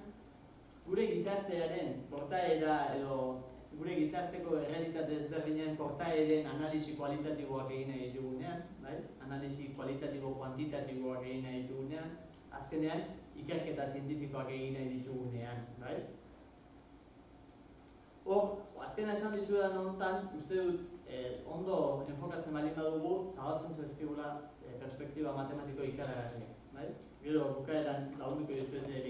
gure gizartearen portaera edo gure gizarteko errealitate desberdinen portaeren analisi kualitatiboak egin nahi ditugunean, analisi kualitatibo kuantitatiboak egin nahi ditugunean, azkenean ikerketa zientifikoak egin nahi ditugunean. Hor, azkena esan dizuetan honetan, uste dut ondo enfokatzen baldin badugu, zabaltzen zaizkigula perspektiba matematiko ikaragarriak. Gero bukaeran lagunduko dizuete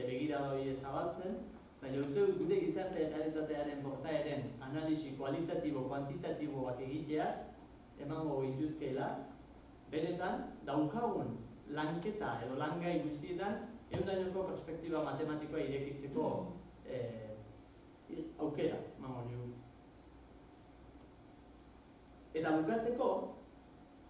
begirada hori zabaltzen, baina uste dut gure gizarte errealitatearen portaeren analisi kualitatibo, kuantitatiboak egiteak emango dituzkeela, benetan daukagun lanketa edo langai guztietan eundainoko perspektiba matematikoa irekitzeko aukera emango digu. Eta bukatzeko,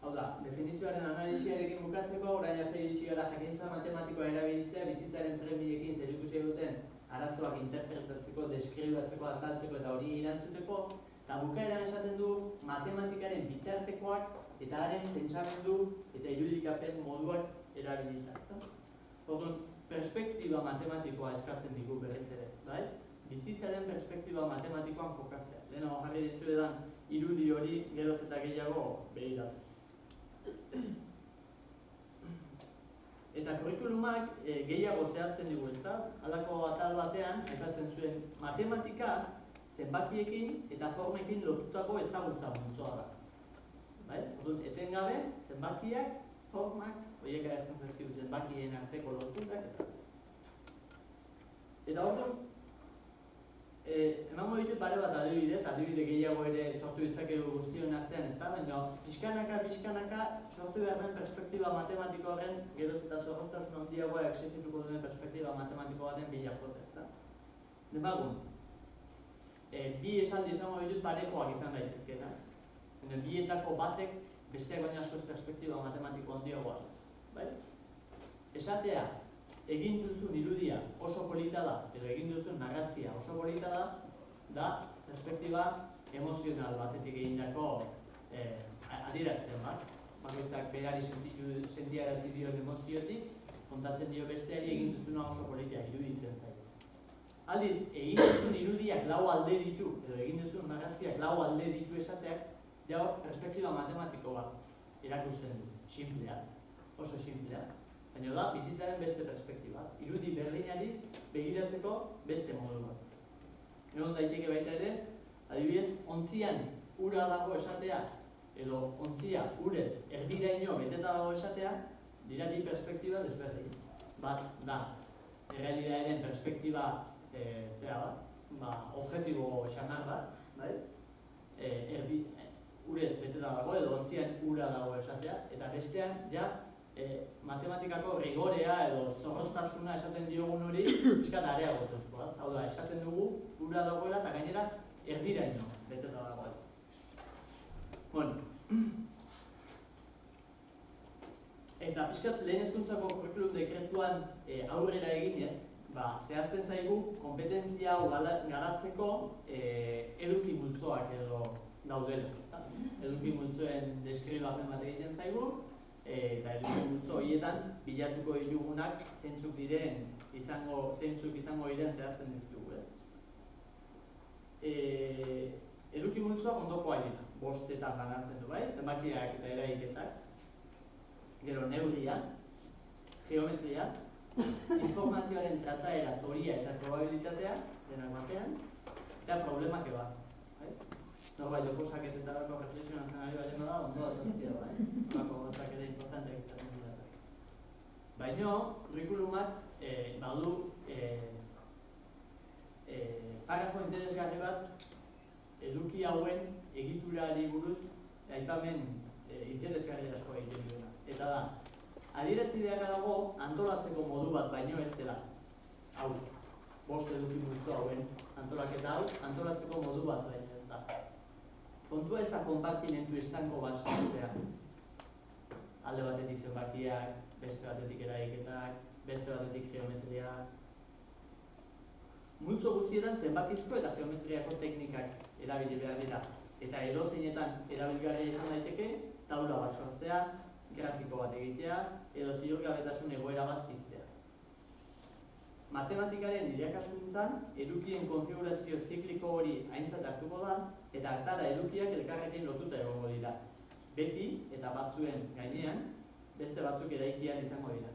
hau da, definizioaren analisiarekin bukatzeko, orain arte iritsi gara jakintza matematikoa erabiltzea bizitzaren premiekin zerikusia duten arazoak interpretatzeko, deskribatzeko, azaltzeko eta hori erantzuteko, eta bukaeran esaten du matematikaren bitartekoak eta haren pentsamendu eta irudikapen moduak erabilita. Orduan, perspektiba matematikoa eskatzen digu berriz ere, bizitzaren perspektiba matematikoan kokatzea. Lehenago jarri dizuetan irudi hori geroz eta gehiago behiratuz. Eta kurrikulumak gehiago zehazten digu, ezta? Halako atal batean, aipatzen zuen, matematika zenbakiekin eta formekin lotutako ezagutza multzoa da. Bai? Orduan, etengabe, zenbakiak, formak, horiek agertzen zaizkigu zenbakien arteko loturak eta orduan, emango ditut bare bat adibide gehiago ere sortu ditzakegu guztion artean, ezta? Baina, pixkanaka sortu behar den perspektiba matematiko horren geroz eta zorroztasun handiagoa exigituko duen perspektiba matematiko baten bilakote, ezta? Demagun, bi esaldi izango ditut parekoak izan daitezkeena. Bietako batek besteak baino askoz perspektiba matematiko handiagoa. Bai? Esatea, egin duzun irudia oso polita da, edo egin duzun narrazia oso polita da perspektiba emozional batetik egindako adierazpen bat. Bakoitzak berari sentiarazi dion emoziotik, kontatzen dio besteari egin duzuna oso polita iruditzen zaio. Aldiz, egin duzun irudiak lau alde ditu, edo egin duzun narraziak lau alde ditu esateak, ja perspektiba matematiko bat erakusten du, simplea, oso simplea. Baina da, bizitzaren beste perspektiba, irudi berdinari begiratzeko beste modu bat. Egon daiteke baita ere, adibidez, ontzian ura dago esatea, edo ontzia urez erdiraino beteta dago esatea, dira bi perspektiba desberdin. Bat da, errealitatearen perspektiba objektibo xamar bat, bai? Urez beteta dago, edo ontzian ura dago esatea, eta bestean, ja, matematikako rigorea edo zorroztasuna esaten diogun hori pixkat areagotuzkoa. Hau da, esaten dugu ura dagoela eta gainera erdiraino beteta dagoela. Eta pixkat lehen hezkuntzako kurrikulum dekretuan aurrera eginez, zehazten zaigu konpetentzia hau garatzeko eduki multzoak edo daudela. Eduki multzoen deskribapen bat egiten zaigu, eta eduki multzo horietan bilatuko ditugunak zeintzuk izango diren zehazten dizkigu, ez? Eduki multzoak ondokoak dira, 5etan banatzen du, bai? Zenbakiak eta eragiketak. Gero neurria, geometria, informazioaren trataera, zoria eta probabilitatea, denak batean, eta problemak ebazen, bai? Norbait oposaketetarako reflexionatzen ari baldin bada, ondo datortzia, bai? Horako gauzak ere importanteak izaten dira. Baina, kurrikulumak badu paragrafo interesgarri bat eduki hauen egiturari buruz aipamen interesgarri asko egiten duena. Eta da, adierazi beharra dago antolatzeko modu bat baino ez dela. Hau, 5 eduki multzo hauen antolaketa hau, antolatzeko modu bat baino ez da. Kontua ez da konpartimentu estanko bat sortzea. Alde batetik zenbakiak, beste batetik eragiketak, beste batetik geometria. Multzo guztietan zenbakizko eta geometriako teknikak erabili behar dira. Eta edozeinetan erabilgarria izan daiteke, taula bat sortzea, grafiko bat egitea, edo ziurgabetasun egoera bat piztea. Matematikaren irakaskuntzan, edukien konfigurazio zikliko hori aintzat hartuko da, eta hartara edukiak elkarrekin lotuta egongo dira. Beti eta batzuen gainean, beste batzuk eraikian izango dira.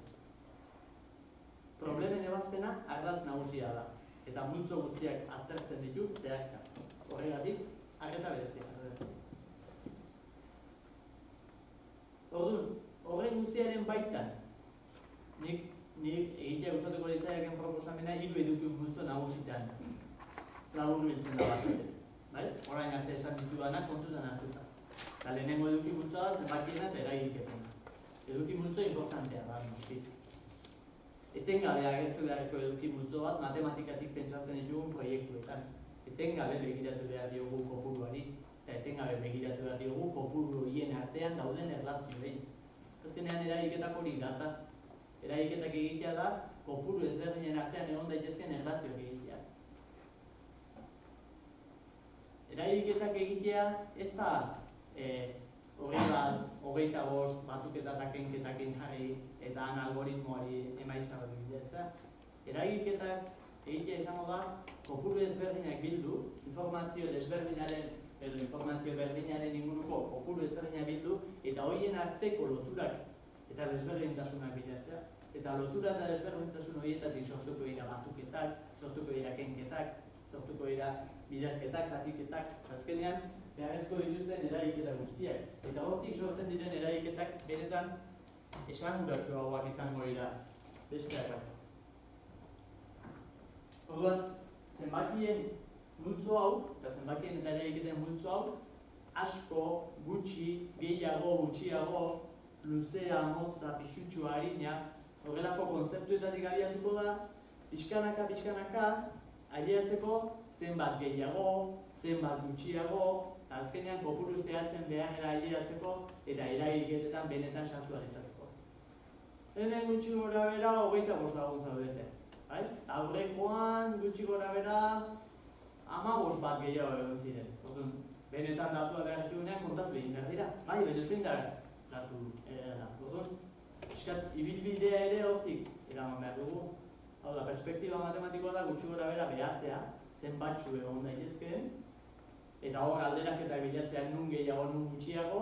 Problemen ebazpena ardatz nagusia da, eta multzo guztiak aztertzen ditu zeharka. Horregatik, arreta berezia. Orduan, horren guztiaren baitan, nik egitea gustatuko litzaieken proposamena 3 eduki multzo nagusitan laburbiltzen da batez ere. Orain arte esan ditudanak kontutan hartuta. Eta lehenengo eduki multzoa da zenbakiena eta eragiketena. Eduki multzo importantea da, noski. Etengabe agertu beharreko eduki multzo bat matematikatik pentsatzen ditugun proiektuetan. Etengabe begiratu behar diogu kopuruari, eta etengabe begiratu behar diogu kopuru horien artean dauden erlazioei. Azkenean eragiketak hori data. Eragiketak egitea da, kopuru ezberdinen artean egon daitezken erlazioak egitea. Eragiketak egitea ez da 25 batuketa eta kenketakin jarri eta han algoritmoari emaitza bat egitea. Eragiketak egitea izango da, kopuru ezberdinak bildu, informazio berdinaren inguruko kopuru ezberdinak bildu, eta horien arteko loturak eta desberdintasunak bilatzea. Eta lotura eta desberdintasun horietatik sortuko dira batuketak, sortuko dira kenketak, sortuko dira biderketak, zatiketak, azkenean beharrezko dituzten eragiketa guztiak. Eta hortik sortzen diren eragiketak benetan esanguratsuagoak izango dira besteak. Orduan, zenbakien multzo hau, eta zenbakien eta eragiketen multzo hau, asko, gutxi, gehiago, gutxiago, luzea, motza, pisutxua, harina, horrelako kontzeptuetatik abiatuko da, pixkanaka, aileatzeko zenbat gehiago, zenbat gutxiago, eta azkenean kopuru zehatzen beharrera aileatzeko eta eragiketetan benetan sartu izateko. Hemen gutxi gora bera 25 lagun zaudete. Aurrekoan gutxi gora bera 15 bat gehiago egon ziren. Benetan datua behar ditugunean kontatu egin behar dira. Bai, baina zein da datu da. Ibilbidea ere hortik eraman behar dugu. Hau da, perspektiba matematikoa da gutxi gora bera behatzea, zenbatxu egon daitezkeen, eta hor alderaketa bilatzea nun gehiago, nun gutxiago,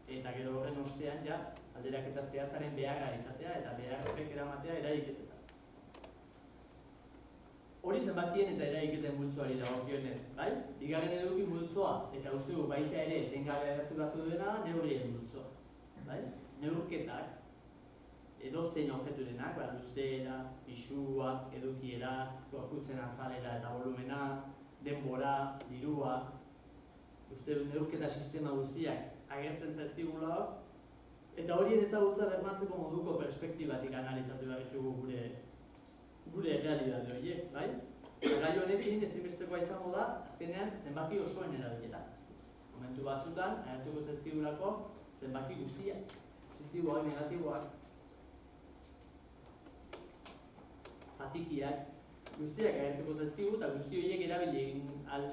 eta gero horren ostean ja alderaketa zehatzaren beharra izatea eta beharrek eramatea eragiketetan. Hori zenbakien eta eragiketen multzoari dagokionez, bai? Bigarren eduki multzoa, eta uste du baita ere etengabe agerturatu dena da neurrien multzoa. Bai? Neurketak, edozein objekturenak, luzera, pisua, edukiera, gorputzen azalera eta volumena, denbora, dirua, uste du neurketa sistema guztiak agertzen zaizkigula hor, eta horien ezagutza bermatzeko moduko perspektibatik analizatu behar ditugu gure errealitate horiek, bai? Gai honekin ezinbestekoa izango da, azkenean zenbaki osoen erabilera. Momentu batzutan, agertuko zaizkigulako zenbaki guztiak, positiboak, negatiboak, zatikiak, guztiak agertuko zaizkigu eta guzti horiek erabili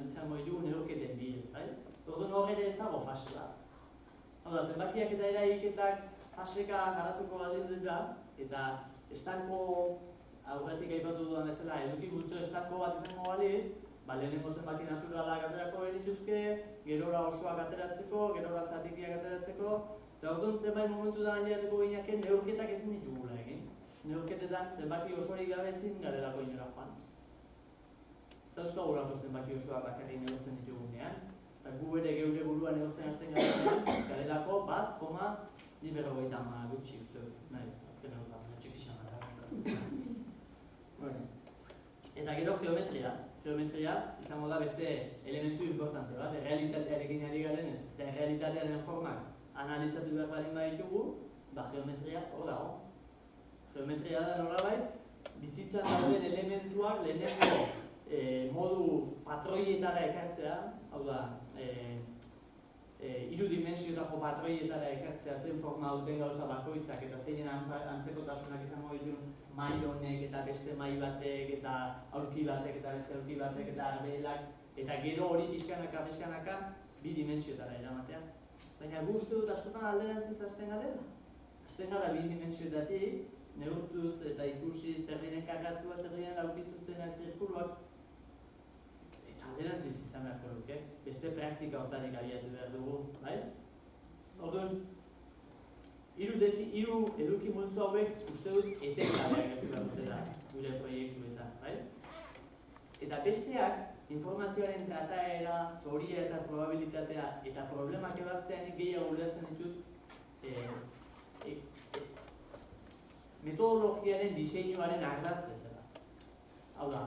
izango ditugu neurketen bidez, bai? Orduan hor ere ez dago fase bat. Hau da, zenbakiak eta eragiketak faseka garatuko baldin dira, eta estanko aurretik aipatu dudan bezala, eduki multzo estanko bat izango baliz, lehenengo zenbaki naturalak aterako benituzke, gerora osoak ateratzeko, gerora zatikiak ateratzeko, eta orduan zenbait momentu da aileatuko gineake neurketak ezin ditugula egin. Neurketetan zenbaki osorik gabe ezin garelako inora joan. Zauzkagulako zenbaki osoak bakarrik neurtzen ditugunean, eta gu ere geure burua neurtzen hasten garelako bat, koma, 50 gutxi uste dut, nahi, azken neurtzen, txikixan da. Eta gero geometria izango da beste elementu importante bat, errealitatearekin ari garen ez, eta errealitatearen formak analizatu behar balin baditugu, geometria hor dago. Geometria da nolabait, bizitzan dauden elementuak lehenengo modu patroietara ekartzea, hau da, hiru dimentsiotako patroietara ekartzea zen forma duten gauza bakoitzak eta zeinen antzekotasunak izango dituen mai honek eta beste mai batek eta aurki batek eta beste aurki batek eta arbelak eta gero hori pixkanaka bi dimentsiotara eramatea. Baina gu uste dut askotan alderantzez hasten garela. Hasten gara bi dimentsioetatik, neurtuz eta ikusi zer diren kargatua, zer diren laukizuzena zirkuluak, eta alderantziz izan beharko duke, beste praktika hortarik abiatu behar dugu, bai? Orduan, hiru eduki multzo hauek uste dut etengabe agertu behar dutela gure proiektuetan, bai? Eta besteak, informazioaren trataera, zoria eta probabilitatea eta problemak ebazteanik gehiago ulertzen ditut metodologiaren diseinuaren ardatz bezala. Hau da,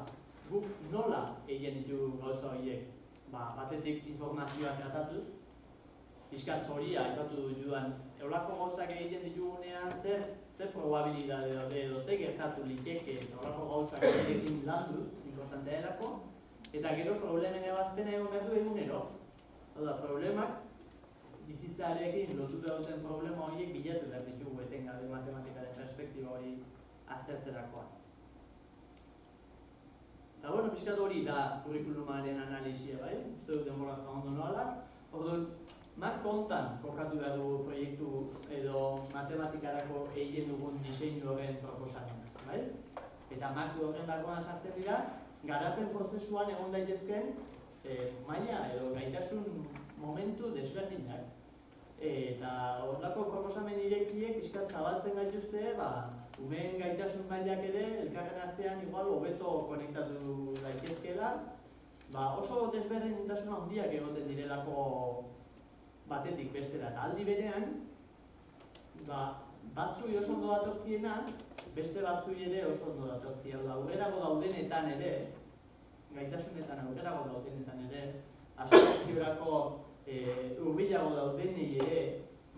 guk nola egin ditugu gauza horiek? Batetik informazioa tratatuz, pixkat zoria aipatu dut dudan, eolako gauzak egiten ditugunean zer probabilitate daude edo zer gertatu liteke eolako gauzak egin landuz, importantea erako, eta gero problemen ebazpena egon behar du egunero. Hau da, problemak bizitzarekin lotuta duten problema horiek bilatu behar ditugu etengabe matematikaren perspektiba hori aztertzerakoan. Eta bueno, pixkat hori da kurrikulumaren analizia, bai? Uste dut denborazka ondo noala. Orduan, marko hontan kokatu behar dugu proiektu edo matematikarako egin dugun diseinu horren proposamena, bai? Eta marko horren barruan sartzen dira, garapen prozesuan egon daitezken maila edo gaitasun momentu desberdinak. Eta horrelako proposamen irekiek pixkat zabaltzen gaituzte umeen gaitasun mailak ere, elkarren artean igual hobeto konektatu daitezkeela, oso desberdintasuna handiak egoten direlako batetik bestera. Eta aldi berean, batzui oso ondo datorkiena, beste batzui ere oso ondo datorkia. Aurrerago daudenetan ere, gaitasunetan aurrerago daudenetan ere, abstrakziorako hurbilago daudenei ere,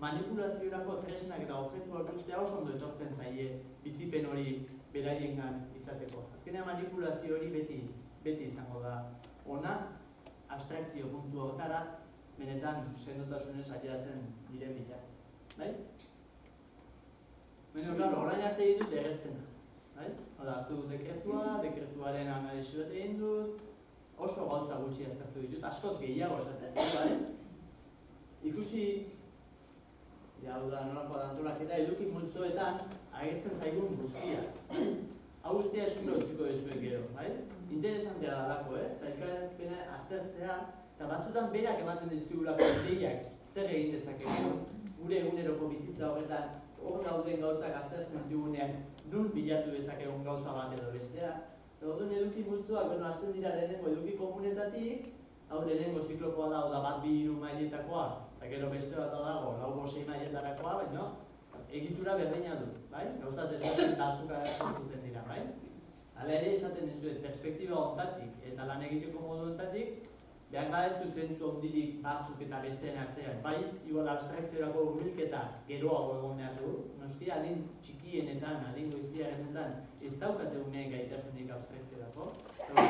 manipulaziorako tresnak eta objektuak ustea oso ondo etortzen zaie bizipen hori beraiengan izateko. Azkenean manipulazio hori beti izango da ona, abstrakzio puntu horretara, benetan sendotasunez aileatzen diren bitak. Bai? Baina, claro, orain arte egin dut erretzena. Hala, hartu dut dekretuaren analizi bat egin dut, oso gauza gutxi aztertu ditut, askoz gehiago esaten. Ikusi, hau da, nolako antolaketa, eduki multzoetan agertzen zaigun guztia. Hau guztia eskura utziko dizuet gero, interesantea dalako, zailkapena aztertzea, eta batzutan berak ematen dizkigulako ideiak zer egin dezakegu, gure eguneroko bizitza horretan, hor dauden gauzak aztertzen digunean, nun bilatu dezakegun gauza bat edo bestea. Orduan eduki multzoak, azten dira lehenengo eduki komunetatik, hau lehenengo ziklokoa da, da bat 2-3 mailetakoa, eta gero beste bat dago, 4-6 mailetarakoa, baina egitura berdina du, gauza desberdin batzuk zuten dira, Hala ere esaten dizuet, perspektiba honetatik eta lan egiteko modu honetatik, behar da ez du zentzu hondirik batzuk eta besteen artean, igual abstrakziorako hurbilketa geroago egon behar du, noski adin txikienetan, adin goiztiarenetan, ez daukate unean gaitasunik abstrakziorako, eta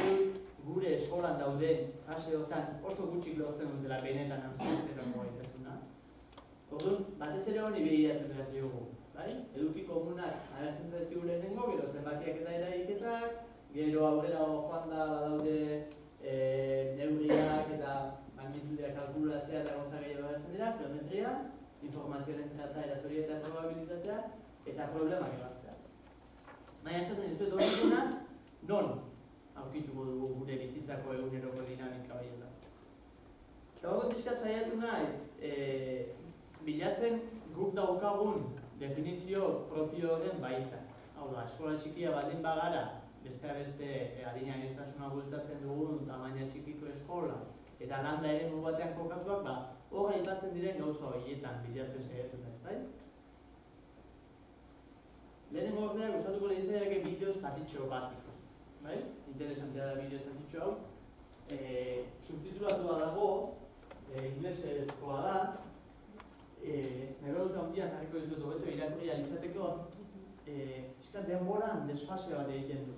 gure eskolan dauden faseotan oso gutxik lortzen dutela benetan abstrakziorako gaitasuna. Orduan, batez ere honi begiratzen behar diogu, eduki komunak agertzen zaizkigu lehenengo, gero zenbakiak eta eraiketak, gero aurrera joan da badaude neurriak eta magnitudeak kalkulatzea eta gauza gehiago agertzen dira, geometria, informazioaren trataera zori eta probabilitatea, eta problemak ebaztea. Baina esaten dizuet hori duna, non aurkituko dugu gure bizitzako eguneroko dinamika horietan. Eta hori pixkat saiatu naiz, bilatzen guk daukagun definizio propio horren baitan. Hau da, eskola txikia baldin bagara, besteak beste adinean izasuna bultzatzen dugun tamaina txikiko eskola, eta landa ere batean kokatuak, hor aipatzen diren gauza horietan bilatzen saiatu naiz, Lehenengo ordea gustatuko lehitzaileak bideo zatitxo bat ikusten. Interesantea da bideo zatitxo hau. Subtitulatua dago, inglesezkoa da, nire gauza handian jarriko dizuet hobeto irakurri alizateko, eskat denboran desfase bat egiten du.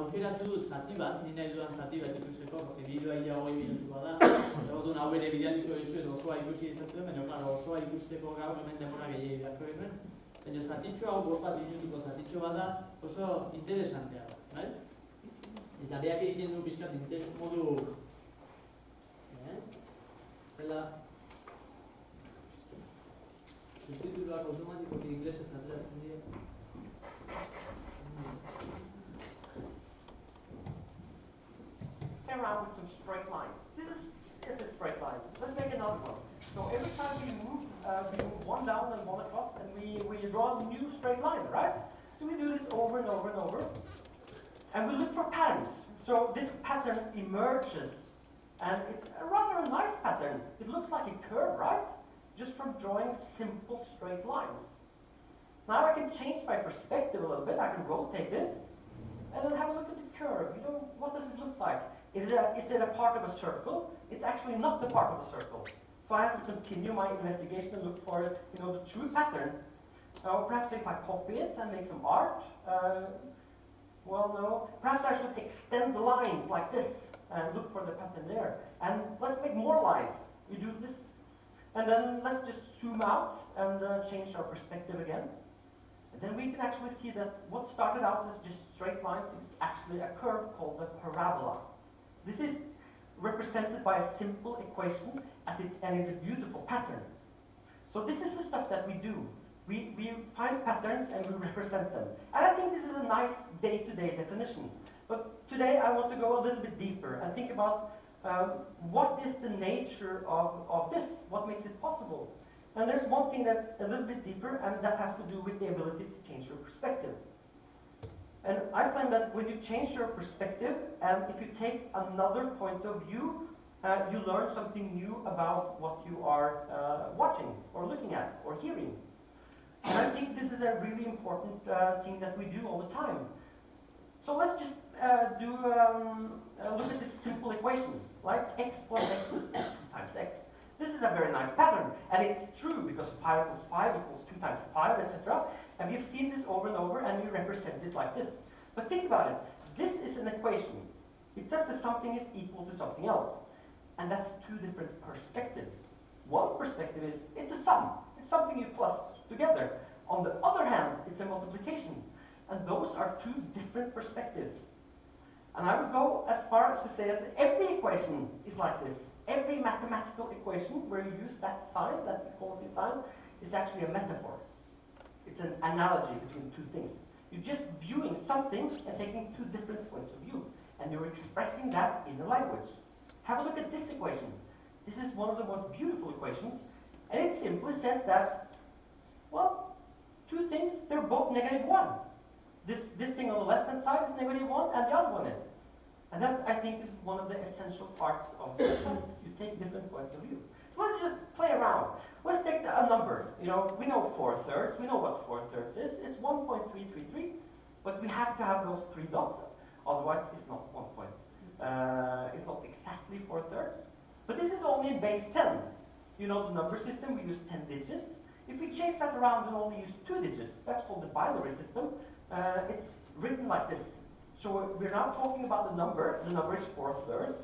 Aukeratu dut zati bat, ni nahi dudan zati bat ikusteko, bideoa ia 20 minutua da, eta orduan hau ere bideatuko dizuet osoa ikusi izatzen, baina osoa ikusteko gaur hemen denbora gehiagik beharko genuen. Baina zatitxo hau 5 minutuko zatitxo bat da, oso interesantea da. Eta beak egiten du pixkat modu zela subtituluak automatikoki inglesez ateratzen dira. Around with some straight lines. This is a straight line. Let's make another one. So every time we move one down and one across, and we draw a new straight line, right? So we do this over and over and over. And we look for patterns. So this pattern emerges, and it's a rather nice pattern. It looks like a curve, right? Just from drawing simple straight lines. Now I can change my perspective a little bit. I can rotate it, and then have a look at the curve. What does it look like? Is it a part of a circle? It's actually not the part of a circle. So I have to continue my investigation and look for the true pattern. Now, perhaps if I copy it and make some art, well, no. Perhaps I should extend the lines like this and look for the pattern there. And let's make more lines. We do this. And then let's just zoom out and change our perspective again. And then we can actually see that what started out as just straight lines is actually a curve called the parabola. This is represented by a simple equation, and it's a beautiful pattern. So this is the stuff that we do. We find patterns and we represent them. And I think this is a nice day-to-day definition. But today I want to go a little bit deeper and think about what is the nature of this? What makes it possible? And there's one thing that's a little bit deeper, and that has to do with the ability to change your perspective. And I find that when you change your perspective, and if you take another point of view, you learn something new about what you are watching, or looking at, or hearing. And I think this is a really important thing that we do all the time. So let's just look at this simple equation, like x plus x times x. This is a very nice pattern, and it's true because 5 plus 5 equals 2 times 5, etc. And we've seen this over and over, and we represent it like this. But think about it. This is an equation. It says that something is equal to something else, and that's two different perspectives. One perspective is it's a sum. It's something you plus together. On the other hand, it's a multiplication. And those are two different perspectives. And I would go as far as to say that every equation is like this. Every mathematical equation where you use that sign, that equality sign, is actually a metaphor. It's an analogy between two things. You're just viewing something and taking two different points of view. And you're expressing that in a language. Have a look at this equation. This is one of the most beautiful equations. And it simply says that, well, two things, they're both -1. This thing on the left-hand side is -1, and the other one is. And that, I think, is one of the essential parts of mathematics. You take different points of view. So let's just play around. Let's take a number. You know, we know 4/3. We know what 4/3 is. It's 1.333. But we have to have those 3 dots. Otherwise, it's not 1 point. It's not exactly 4/3. But this is only in base 10. You know the number system, we use 10 digits. If we change that around and only use 2 digits, that's called the binary system. It's written like this. So we're now talking about the number. The number is 4/3.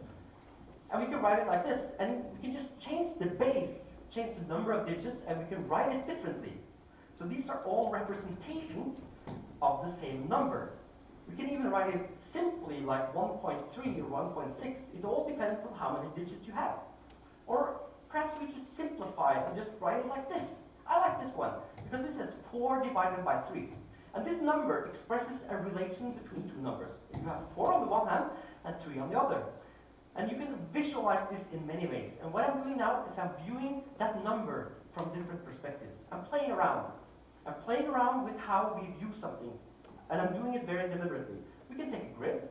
And we can write it like this. And we can just change the base, change the number of digits, and we can write it differently. So these are all representations of the same number. We can even write it simply like 1.3 or 1.6. It all depends on how many digits you have. Or perhaps we should simplify it and just write it like this. I like this one, because this is 4 divided by 3. And this number expresses a relation between two numbers. You have 4 on the one hand and 3 on the other. And you can visualize this in many ways. And what I'm doing now is I'm viewing that number from different perspectives. I'm playing around. I'm playing around with how we view something. And I'm doing it very deliberately. We can take a grid.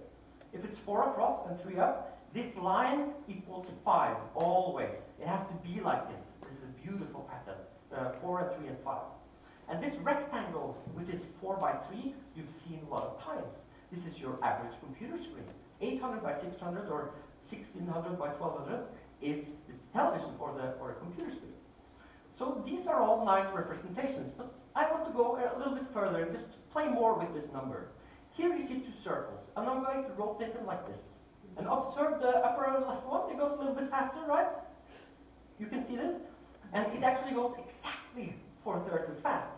If it's 4 across and 3 up, this line equals 5 always. It has to be like this. This is a beautiful pattern. 4 and 3 and 5. And this rectangle, which is 4 by 3, you've seen a lot of times. This is your average computer screen. 800 by 600 or 1600 by 1200 is television or the computer screen. So these are all nice representations, but I want to go a little bit further and just play more with this number. Here you see 2 circles, and I'm going to rotate them like this. And observe the upper left one. It goes a little bit faster, right? You can see this. And it actually goes exactly 4/3 as fast.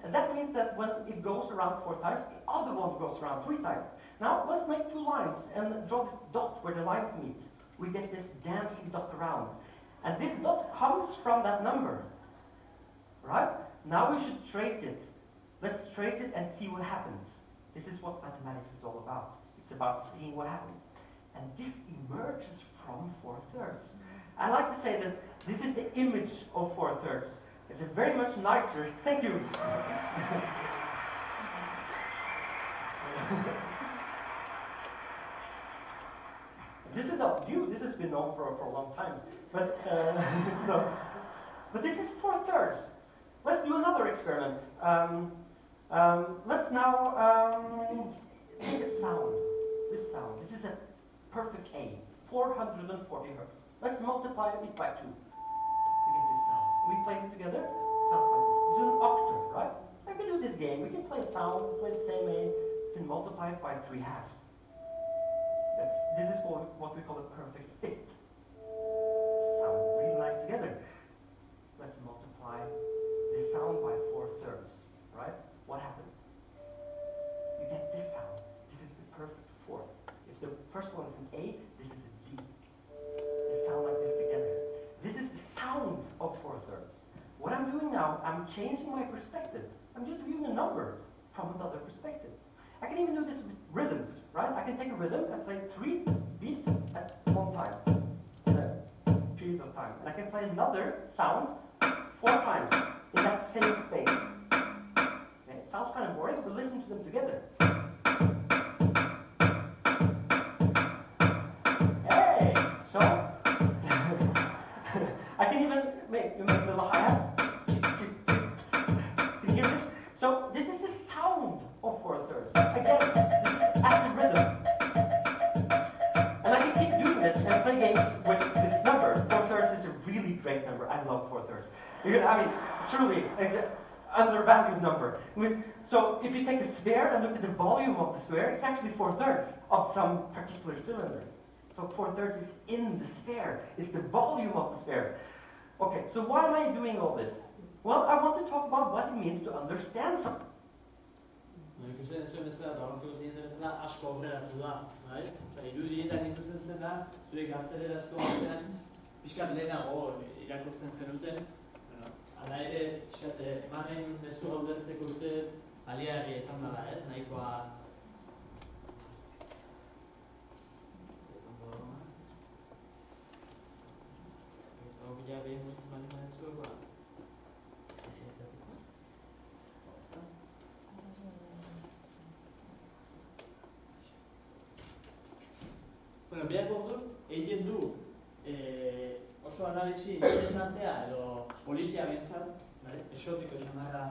And that means that when it goes around 4 times, the other one goes around 3 times. Now, let's make 2 lines and draw this dot where the lines meet. We get this dancing dot around. And this dot comes from that number. Right? Now we should trace it. Let's trace it and see what happens. This is what mathematics is all about. It's about seeing what happens. And this emerges from 4/3. I like to say that this is the image of 4/3. It's a very much nicer, thank you. This is not new, this has been known for a long time. But, but this is 4/3. Let's do another experiment. Let's now take a sound. This sound. This is a perfect A, 440 hertz. Let's multiply it by 2. We get this sound. We play it together. Sounds like this. This is an octave, right? I can do this game. We can play a sound, play the same A, then multiply it by 3 halves. This is what we call a perfect fit. Sound really nice together. Let's multiply this sound by 4/3, right? What happens? You get this sound. This is the perfect fourth. If the first one is an A, this is a D. They sound like this together. This is the sound of 4/3. What I'm doing now, I'm changing my perspective. I'm just viewing a number from another perspective. I can even do this with rhythms, right? I can take a rhythm and play 3 beats at one time, in a period of time. And I can play another sound 4 times in that same space. And it sounds kind of boring, but listen to them together. Hey! So, I can even make a little hi-hat. Can you hear this? So, this is the sound of 4/3. Again, this is acid rhythm. And I can keep doing this and play games with this number. 4/3 is a really great number. I love 4/3. I mean, truly, it's an undervalued number. So if you take the sphere and look at the volume of the sphere, it's actually 4/3 of some particular cylinder. So 4/3 is in the sphere. It's the volume of the sphere. Okay, so why am I doing all this? Well, I want to talk about what it means to understand something. Ikusten zuen bezala, eta horretu ziren bezala, asko aurreratu da, bai? Irudietan ikusten zen da, zure gaztelerazko batean, pixkat lehenago irakurtzen zenuten, hala ere, emanen mezu gaudertzeko uste, aliagarria izan dela, ez? Nahikoa... Bila behin mutzen bali madezu, Bueno, behar orduan, egiten du oso analisi interesantea edo politia behintzat, esotiko xamarra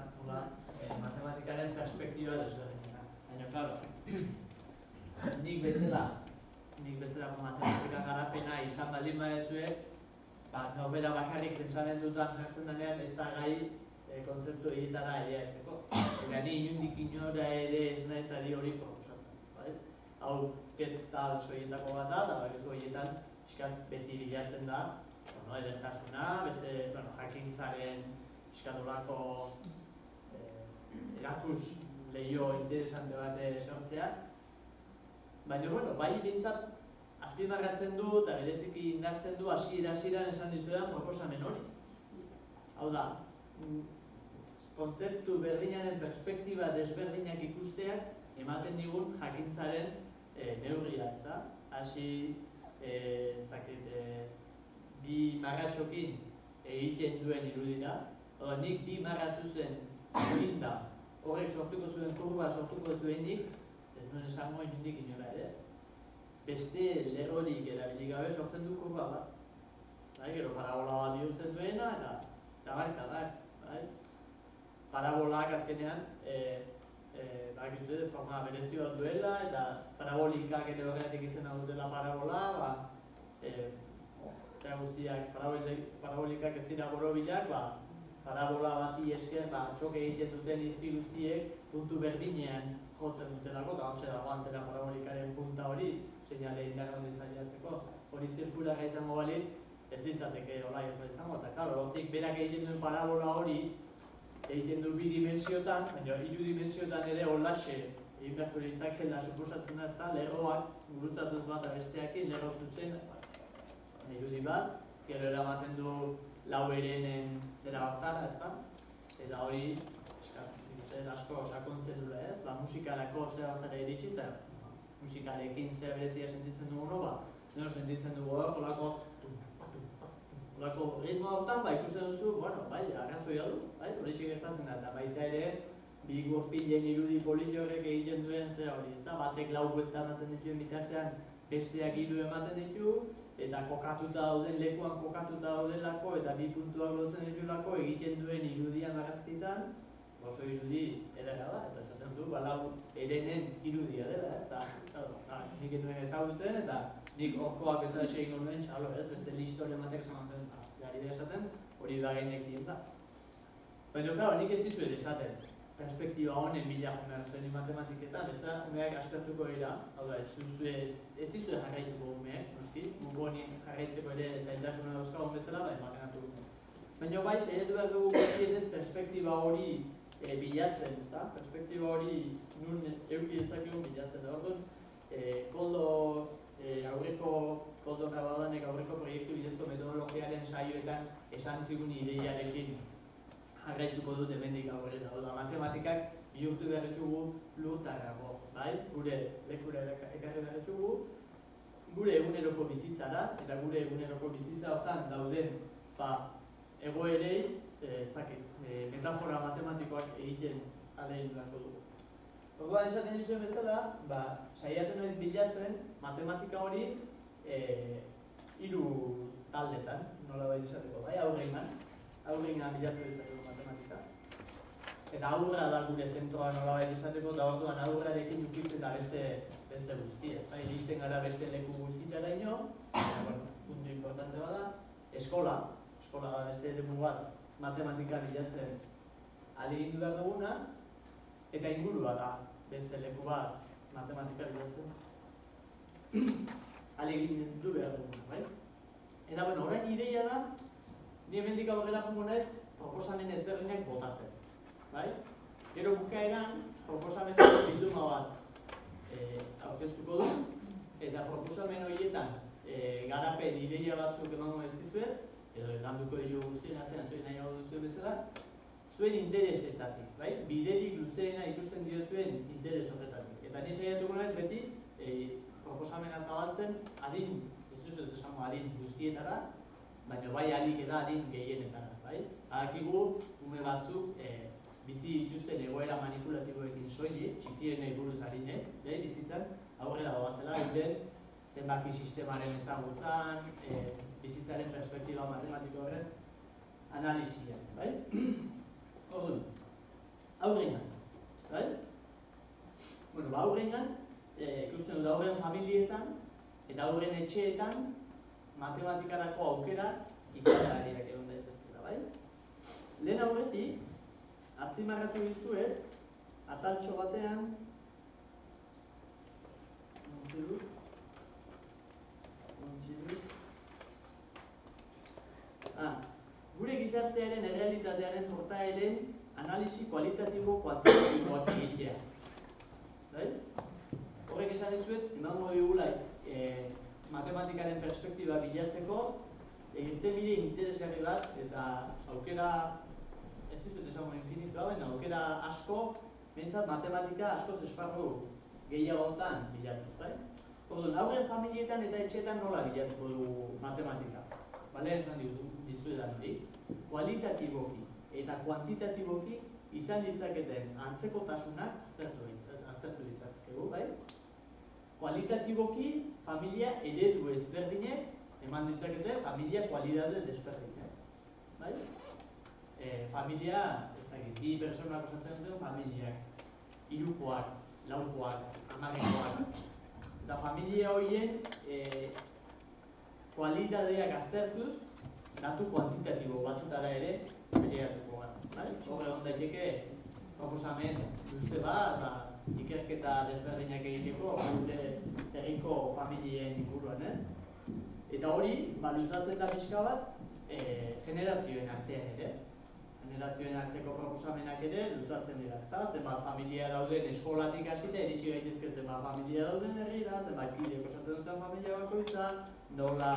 matematikaren perspektiba desberdina. Baina, klaro, nik bezalako matematika garapena izan baldin badezue, norbera bakarrik pentsamendutan jartzen denean ez da gai kontzeptu horietara aileatzeko. Eta ni inundik inora ere ez naiz ari hori proposatzen. Hau, tal soietako bat da, eta bakizu horietan beti bilatzen da, edertasuna, beste jakintzaren eskatolako erakus lehio interesante bat sortzea. Baina, bai bintzat azpimarratzen du eta bereziki indartzen du hasiera-hasieran esan dizuedan proposamen hori. Hau da, kontzeptu berdinaren perspektiba desberdinak ikusteak ematen digun jakintzaren neurria, ez da? Hasi, bi marratxokin egiten duen irudira. Nik bi marra zuzen eginda, horrek sortuko zuen kurba sortuko zuenik, ez nuen esango inundik inola ere. Beste lerrorik erabilik gabe sortzen du kurba bat. Gero parabola bat bihurtzen duena, eta bar. Parabolak azkenean, forma berezio bat duela, eta parabolikak ere horretik izena dutela parabola, zera guztiak, parabolikak ez dira borobilak, parabola bati esker txoke egiten duten izpi guztiek puntu berdinean jotzen dutelako, eta hortxe dago antera parabolikaren punta hori, seinale indarra zailatzeko, hori zirkularra izango balit, ez ditzateke hola izango, eta klaro, hortik berak egiten duen parabola hori, egiten du bi dimensiotan, baina hiru dimensiotan ere holaxe egin beharko litzakela suposatzen da, ezta, lerroak gurutzatuz bat besteakin, lerro zutzen, irudi bat, gero eramaten du lau erenen zera baktara, ezta, eta hori, asko sakontzen dula, ez, musikalako zera baktara iritsi, eta musikalekin zera berezia sentitzen dugu no, sentitzen dugu holako ritmo hortan, ikusten duzu, arrazoia du, hori gertatzen da, eta baita ere, bi gurpilen irudi politi horrek egiten duen zera hori, ez da, batek lau buelta ematen dituen bitartean, besteak hiru ematen ditu, eta kokatuta dauden, lekuan kokatuta daudelako, eta bi puntuak lotzen ditulako, egiten duen irudia marrazkitan, oso irudi edera da, eta esaten du, lau erenen irudia dela, ez da, nik enuen ezagutzen, eta nik orkoak bezala egingo nuen txalo, ez, beste listore ematek zamaten, zehari da esaten, hori da genekien da. Baina, klaro, nik ez dizu ere esaten, perspektiba honen bila joan zuen matematiketan, ez da, umeak aspertuko dira, hau da, ez dizu jarraituko umeak, noski, gugu honi jarraitzeko ere zailtasuna dauzkagun bezala, da imaginatu dut. Baina, bai, saiatu behar dugu guztietez perspektiba hori bilatzen, ez da, perspektiba hori nun euki ezakigun bilatzen da, orduan, Koldo Rabadanek aurreko proiektu bidezko metodologiaren saioetan esan zigun ideiarekin jarraituko dut hemendik aurrera. Matematikak bihurtu behar ditugu lurtarrago, gure lekura ekarri behar ditugu, gure eguneroko bizitzara, eta gure eguneroko bizitza hortan dauden egoerei metafora matematikoak egiten alegin beharko dugu. Orduan esaten dizuen bezala, saiatzen naiz bilatzen matematika hori hiru taldetan, nolabait esateko, bai, aurrengan bilatu dezakegu matematika. Eta aurra da gure zentroa nolabait esateko, eta orduan aurrarekin ukitzen da beste guztia. Iristen gara beste leku guztitara ino, puntu importante bada, eskola da beste leku bat matematika bilatzen ahalegindu behar duguna, eta ingurua da beste leku bat matematika bilatzen ahalegindu behar duguna, bai? Eta, orain ideia da, ni hemendik aurrera jungo naiz proposamen ezberdinak botatzen, bai? Gero bukaeran proposameneko bilduma bat aurkeztuko du, eta proposamen horietan garapen ideia batzuk emango ezkizuet, edo landuko dugu guztien artean zuen nahi hau duzuen bezala, zuen interesetatik, bai? Biderik luzeena ikusten diozuen interes horretatik. Eta ni saiatuko naiz beti proposamena zabaltzen adin, ez dut esango adin guztietara, baina bai alik eta adin gehienetara, bai? Badakigu ume batzuk bizi dituzten egoera manipulatiboekin soilik, txikienei buruz arinek, bizitzan aurrera doazela, euren zenbaki sistemaren ezagutzan, bizitzaren perspektiba matematiko horren analizian, bai? Orduan, aurrengan, bai? Aurrengan, ikusten dut aurren familietan eta aurren etxeetan matematikarako aukera ikasgaiak egon daitezkela, bai? Lehen aurretik, azpimarratu dizuet, ataltxo batean, gure gizartearen errealitatearen portaeren analisi kualitatibo kuantitatiboak egitea. Horrek esan dizuet, emango digula matematikaren perspektiba bilatzeko irtenbide interesgarri bat eta aukera, ez dizuet esango infinitua, baina aukera asko, behintzat matematika askoz esparru gehiagotan bilatuz. Orduan, aurren familietan eta etxeetan nola bilatuko dugu matematika? Lehen esan dizuetan hori, kualitatiboki eta kuantitatiboki izan ditzaketen antzekotasunak aztertu ditzakegu, bai? Kualitatiboki, familia eredu ezberdinek eman ditzakete familia kualidade desberdinek, bai? Familia, ez dakit, bi personak osatzen duten familiak, hirukoak, laukoak, hamarekoak, eta familia horien kualitateak aztertuz, datu kuantitatibo batzutara ere bideratuko gara. Hor egon daiteke proposamen luze bat, ikerketa desberdinak egiteko gure herriko familien inguruan, ez? Eta hori, luzatzen da pixka bat, generazioen artean ere. Generazioen arteko proposamenak ere luzatzen dira, ezta? Zenbat familia dauden eskolatik hasita iritsi gaitezke zenbat familia dauden herrira, zenbat kideak osatzen duten familia bakoitza, nola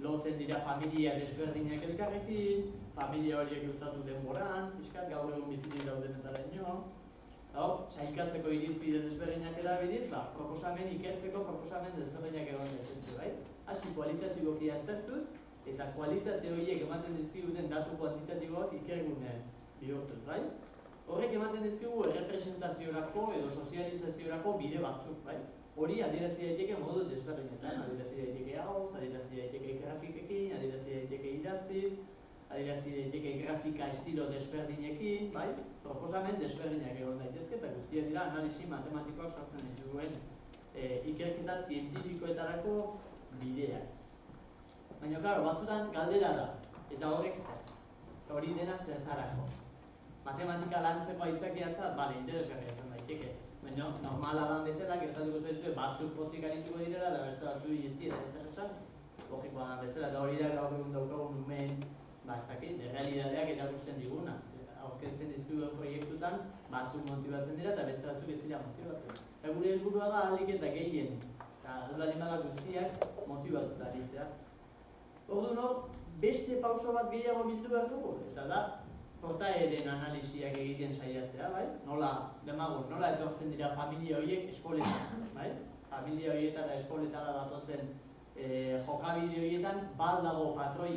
lotzen dira familia desberdinak elkarrekin, familia horiek luzatu denboran, pixkat gaur egun bizitik daudenetara ino. Sailkatzeko irizpide desberdinak erabiliz, proposamen ikertzeko proposamen desberdinak egon daitezke, bai? Hasi kualitatiboki aztertuz, eta kualitate horiek ematen dizkiguten datu kuantitatiboak ikergune bihurtuz, bai? Horrek ematen dizkigu errepresentaziorako edo sozializaziorako bide batzuk, bai? Hori adierazi daiteke modu desberdinetan, adierazi daiteke ahoz, adierazi daiteke grafikekin, adierazi daiteke idatziz, adierazi daiteke grafika estilo desberdinekin, bai? Proposamen desberdinak egon daitezke eta guztia dira analisi matematikoak sortzen dituen ikerketa zientifikoetarako bideak. Baina, klaro, batzutan galdera da, eta horrek zer, hori dena zertarako. Matematika lantzeko aitzakiatzat, interesgarria izan daiteke. Baina, normala lan bezala, gertatuko zaizue, batzuk pozik arituko direla, eta beste batzuk iztiera ezer esan. Logikoa da bezala, eta hori da gaur egun daukagun umen, ez dakit, errealidadeak erakusten diguna. Aurkezten dizkiguen proiektutan, batzuk motibatzen dira, eta beste batzuk ez dira motibatzen. Eta gure helburua da ahalik eta gehien, eta aldalimadak guztiak motibatuta aritzea. Orduan hor, beste pauso bat gehiago bildu behar dugu, eta da, portaeren analiziak egiten saiatzea, bai? Nola etortzen dira familia horiek eskoletan, bai? Familia horietara eskoletara datozen jokabide horietan, bat dago patroi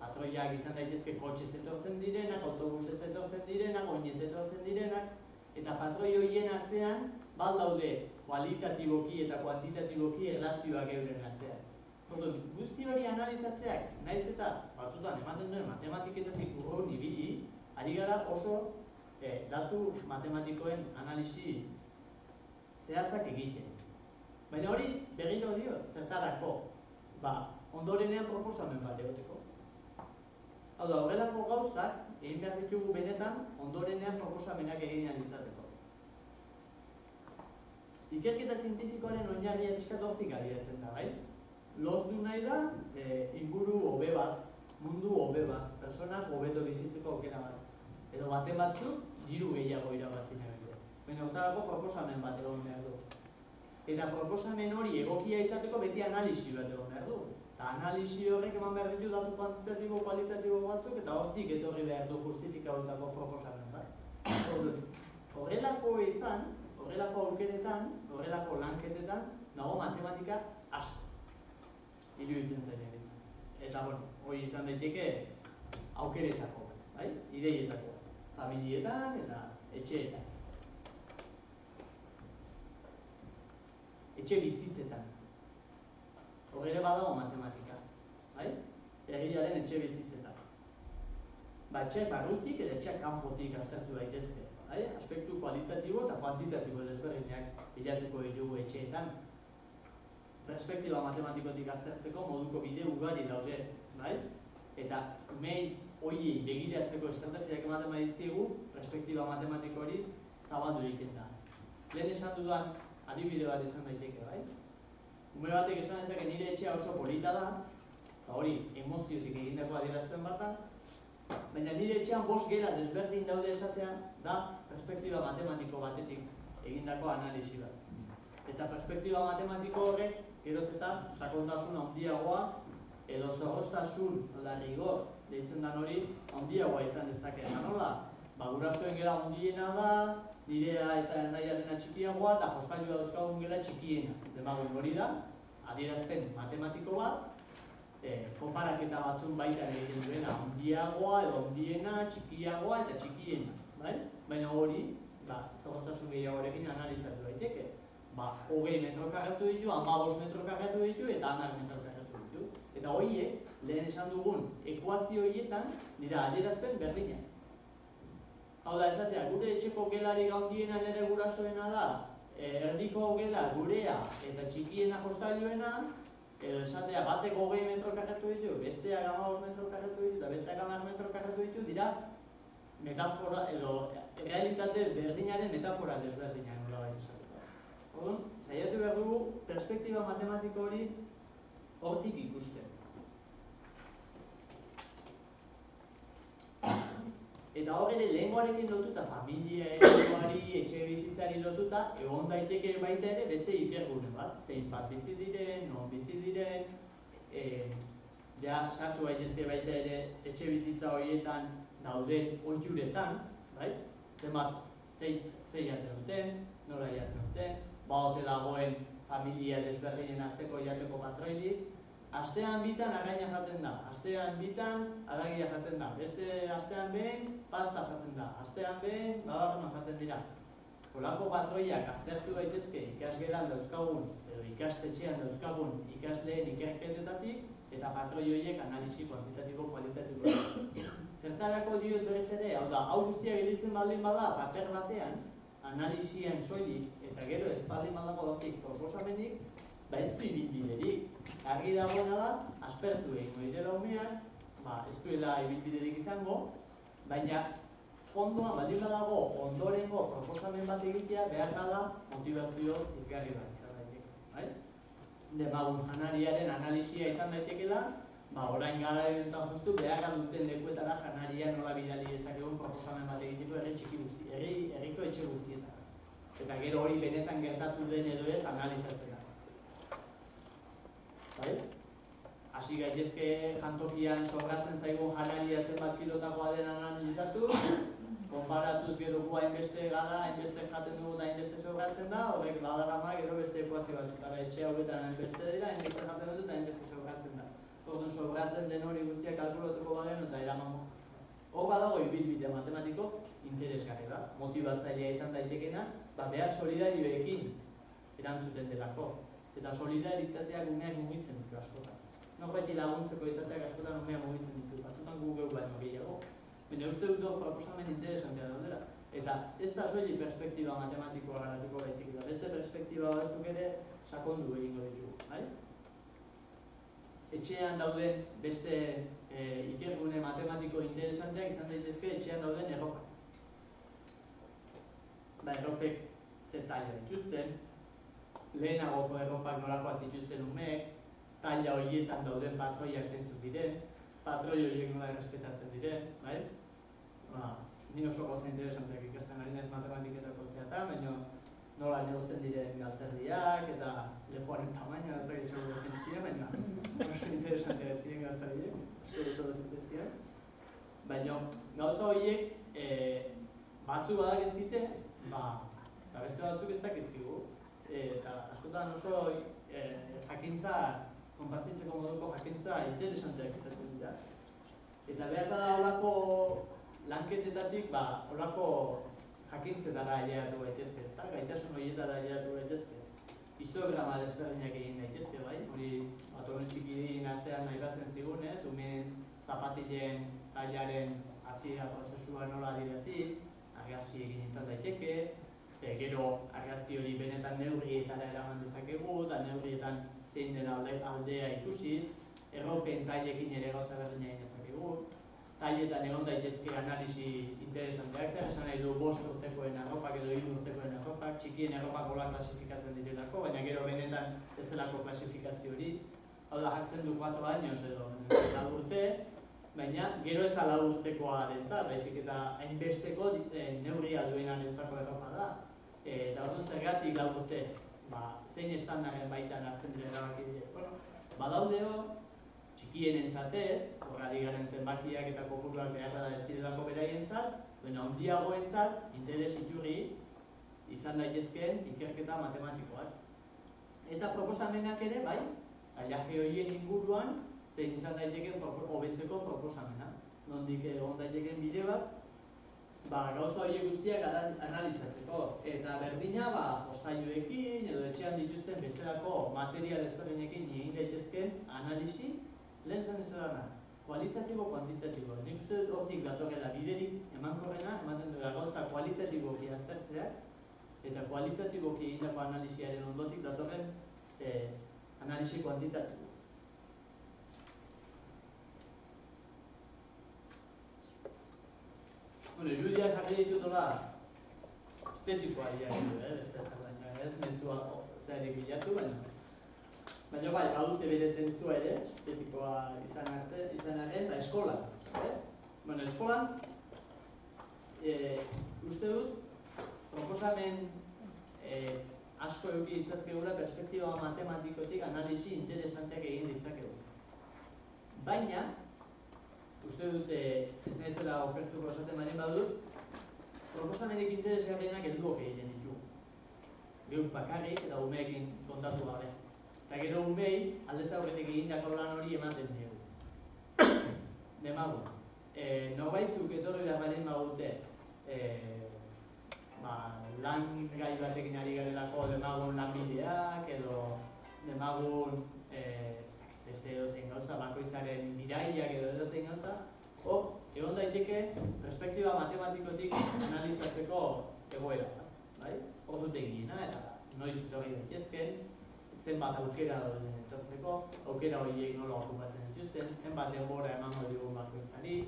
Patroiak izan daitezke kotxez etortzen direnak, autobusez etortzen direnak, oinez etortzen direnak, eta patroi horien artean daude kualitatiboki eta kuantitatiboki erlazioak euren artean. Orduan, guzti hori analizatzeak, naiz eta batzutan ematen duen matematiketatik urrun ibili, ari gara oso datu matematikoen analisi zehatzak egiten. Baina hori berriro dio, zertarako, ondorenean proposamen bat egoteko. Hau da, horrelako gauzak egin behar ditugu benetan ondorenean proposamenak egin ahal izateko. Ikerketa zientifikoaren oinarria pixka hortik abiatzen da, bai? Lortu nahi da inguru hobe bat, mundu hobe bat, pertsonak hobeto bizitzeko aukera bat. Edo baten batzuk diru gehiago irabazi nahi dute. Baina hortarako proposamen bat egon behar du. Eta proposamen hori egokia izateko beti analisi bat egon behar du. Eta analisi horrek eman behar ditu datu kuantitatibo, kualitatibo batzuk, eta hortik etorri behar du justifikautako proposamen bat. Horrelakoetan, horrelako aukeretan, horrelako lanketetan, dago matematika asko. Iruditzen zaila. Eta, hori izan daiteke aukeretako, bai? Ideietako, familietan eta etxeetan. Etxe bizitzetan. Hor ere badago matematika, bai? Herriaren etxe bizitzetan. Etxeak barrutik eta etxeak kanpotik aztertu daitezke, bai? Aspektu kualitatibo eta kuantitatibo desberdinak bilatuko ditugu etxeetan. Perspektiba matematikotik aztertzeko moduko bide ugari daude, bai? Eta umei horiei begiratzeko estrategiak ematen badizkigu, perspektiba matematiko hori zabaldu egiten da. Lehen esan dudan adibide bat izan daiteke, bai? Ume batek esan dezake nire etxea oso polita da, hori emoziotik egindako adierazpen bat da, baina nire etxean 5 gela desberdin daude esatea da perspektiba matematiko batetik egindako analisi bat. Eta perspektiba matematiko horrek geroz eta sakontasun handiagoa edo zorroztasun, rigor deitzen den hori, handiagoa izan dezake. Eta nola? Gurasoen gela handiena da, nirea eta ernaiarena txikiagoa eta jostailua dauzkagun gela txikiena. Demagun hori da, adierazpen matematiko bat, konparaketa batzun baitan egiten duena, handiagoa edo handiena, txikiagoa eta txikiena. Baina hori, zorroztasun gehiagorekin analizatu daiteke. 20 metro karratu ditu, 15 metro karratu ditu eta 10 metro karratu ditu. Eta horiek, lehen esan dugun ekuazio horietan, dira adierazpen berdinak. Hau da, esatea, gure etxeko gelarik handiena nire gurasoena da, erdiko gela gurea eta txikiena jostailuena, edo esatea, batek 20 metro karratu ditu, besteak 15 metro karratu ditu eta besteak 10 metro karratu ditu, dira metafora edo realitate berdinaren metafora desberdinak nola baita esateko. Orduan, saiatu behar dugu perspektiba matematiko hori hortik ikusten. Eta hor ere lehengoarekin lotuta, familia ereduari, etxe bizitzari lotuta, egon daiteke baita ere beste ikergune bat. Zein bat bizi diren, non bizi diren, sartu gaitezke baita ere etxe bizitza horietan dauden ohituretan, zenbat zei jaten duten, nola jaten duten, baote dagoen familia desberdinen arteko jateko patroilik. Astean bitan againa jaten da, astean bitan adagia jaten da, beste astean behin pasta jaten da, astean behin babarronak jaten dira. Holako patroiak aztertu daitezke ikasgelan dauzkagun edo ikastetxean dauzkagun ikasleen ikerketetatik eta patroi horiek analisi kuantitatibo kualitatibo. Zertarako diot berriz ere, hau da, hau guztia gelditzen baldin bada paper batean, analisian soilik eta gero ez baldin badago hortik proposamenik, ez du ibilbiderik. Argi dagoena da, aspertu egingo direla umeak, ez duela ibilbiderik izango, baina fondoan baldin badago ondorengo proposamen bat egitea behar da motivazio izgarri bat izan daiteke. Demagun janariaren analisia izan daitekela, orain garaian eta justu behar duten lekuetara janaria nola bidali dezakegun proposamen bat egiteko herriko etxe guztietan. Eta gero hori benetan gertatu den edo ez analizatzen da. Hasi gaitezke jantokian sobratzen zaigun janaria zenbat kilotakoa den analizatu, konparatuz gero gu hainbeste gara, hainbeste jaten dugu eta hainbeste sobratzen da, horrek badarama gero beste ekuazio batzuk. Etxe hauetan hainbeste dira, hainbeste jaten dut eta hainbeste sobratzen da. orduan sobratzen den hori guztiak kalkulatuko bagenu eta eramango. Hor badago ibilbide matematiko interesgarri da, motibatzailea izan daitekeena, behar solidarioekin erantzuten delako. Eta solidaritateak umeak mugitzen ditu askotan. Norbaiti laguntzeko izateak askotan umeak mugitzen ditu, batzutan gu geu baino gehiago. Baina uste dut hor proposamen interesantea daudela. Eta ez da soilik perspektiba matematikoa garatuko baizik, eta beste perspektiba batzuk ere sakondu egingo ditugu. Etxean dauden beste ikergune matematiko interesanteak izan daitezke etxean dauden erropak. Erropek ze taila dituzten, lehenagoko erropak nolakoak zituzten umeek, taila horietan dauden patroiak zeintzuk diren, patroi horiek nola errespetatzen diren, ni oso gauza interesanteak ikasten ari naiz matematiketako zeatan, baina nola neurtzen diren galtzerdiak eta lepoaren tamaina ez da gitzago dezentzia, baina oso interesantea ziren gauza horiek, asko oso dezentzia. Baina gauza horiek batzuk badak ezkite, eta beste batzuk ez dakizkigu. Eta askotan oso jakintza, konpartitzeko moduko jakintza interesanteak izaten dira. Eta behar bada holako lanketetatik, holako jakintzetara aileatu gaitezke, ezta? Gaitasun horietara aileatu gaitezke. Histograma desberdinak egin daitezke, bai? Hori atomen txikidin artean aipatzen zigunez, umeen zapatilen tailaren hasiera prozesua nola adierazi, argazki egin izan daiteke, gero argazki hori benetan neurrietara eraman dezakegu, eta neurrietan zein dena aldea ikusiz, erropen tailekin ere gauza berdina egin dezakegu, tailetan egon daitezke analisi interesanteak, zer esan nahi du 5 urtekoen arropak edo 3 urtekoen arropak, txikien arropak gola klasifikatzen direlako, baina gero benetan ez delako klasifikazio hori, hau da jartzen du 4 años edo 4 urte, baina gero ez da 4 urtekoa arentzat, baizik eta hainbesteko neurria duenan entzako erropa da. Eta orduan zergatik 4 urte, zein estandarren baitan hartzen dira erabaki dira. Badaude hor, txikien entzatez, horrari garen zenbakiak eta kopuruak beharra da ez direlako beraientzat, baina handiagoentzat interes iturri izan daitezkeen ikerketa matematikoak. Eta proposamenak ere, bai, ailaje horien inguruan, zein izan daiteken hobetzeko proposamena. Nondik egon daiteken bide bat, gauza horiek guztiak analizatzeko. Eta berdina, jostailuekin edo etxean dituzten bestelako material ezberdinekin egin daitezken analisi, lehen esan dizudana, kualitatibo, kuantitatibo. Nik uste dut hortik datorrela biderik emankorrena, ematen duela gauza kualitatiboki aztertzeak, eta kualitatiboki egindako analisiaren ondotik datorren analisi kuantitatibo. Irudiak jarri ditutola estetikoa diagitu, beste ez baina ez mezua zerik bilatu, baina bai, badute bere zentzua ere, estetikoa izan arren, eskolan, ez? Eskolan, uste dut, proposamen asko eduki ditzazkegula perspektiba matematikotik analisi interesanteak egin ditzakegu. Baina, uste dut, ez naizela okertuko esaten baldin badut, proposamenik interesgarrienak helduok egiten ditu. Geuk bakarrik eta umeekin kontatu gabe. Eta gero umei aldez aurretik egindako lan hori ematen dugu. Demagun, norbaitzuk etorri behar baldin badute lan gai batekin ari garelako demagun lanbideak edo demagun beste edozein gauza, bakoitzaren bidaiak edo edozein gauza, egon daiteke perspektiba matematikotik analizatzeko egoera bat. Hor dut egiena eta noiz etorri daitezken, zenbat aukera dauden etortzeko, aukera horiek nola okupatzen dituzten, zenbat denbora emango digun bakoitzari,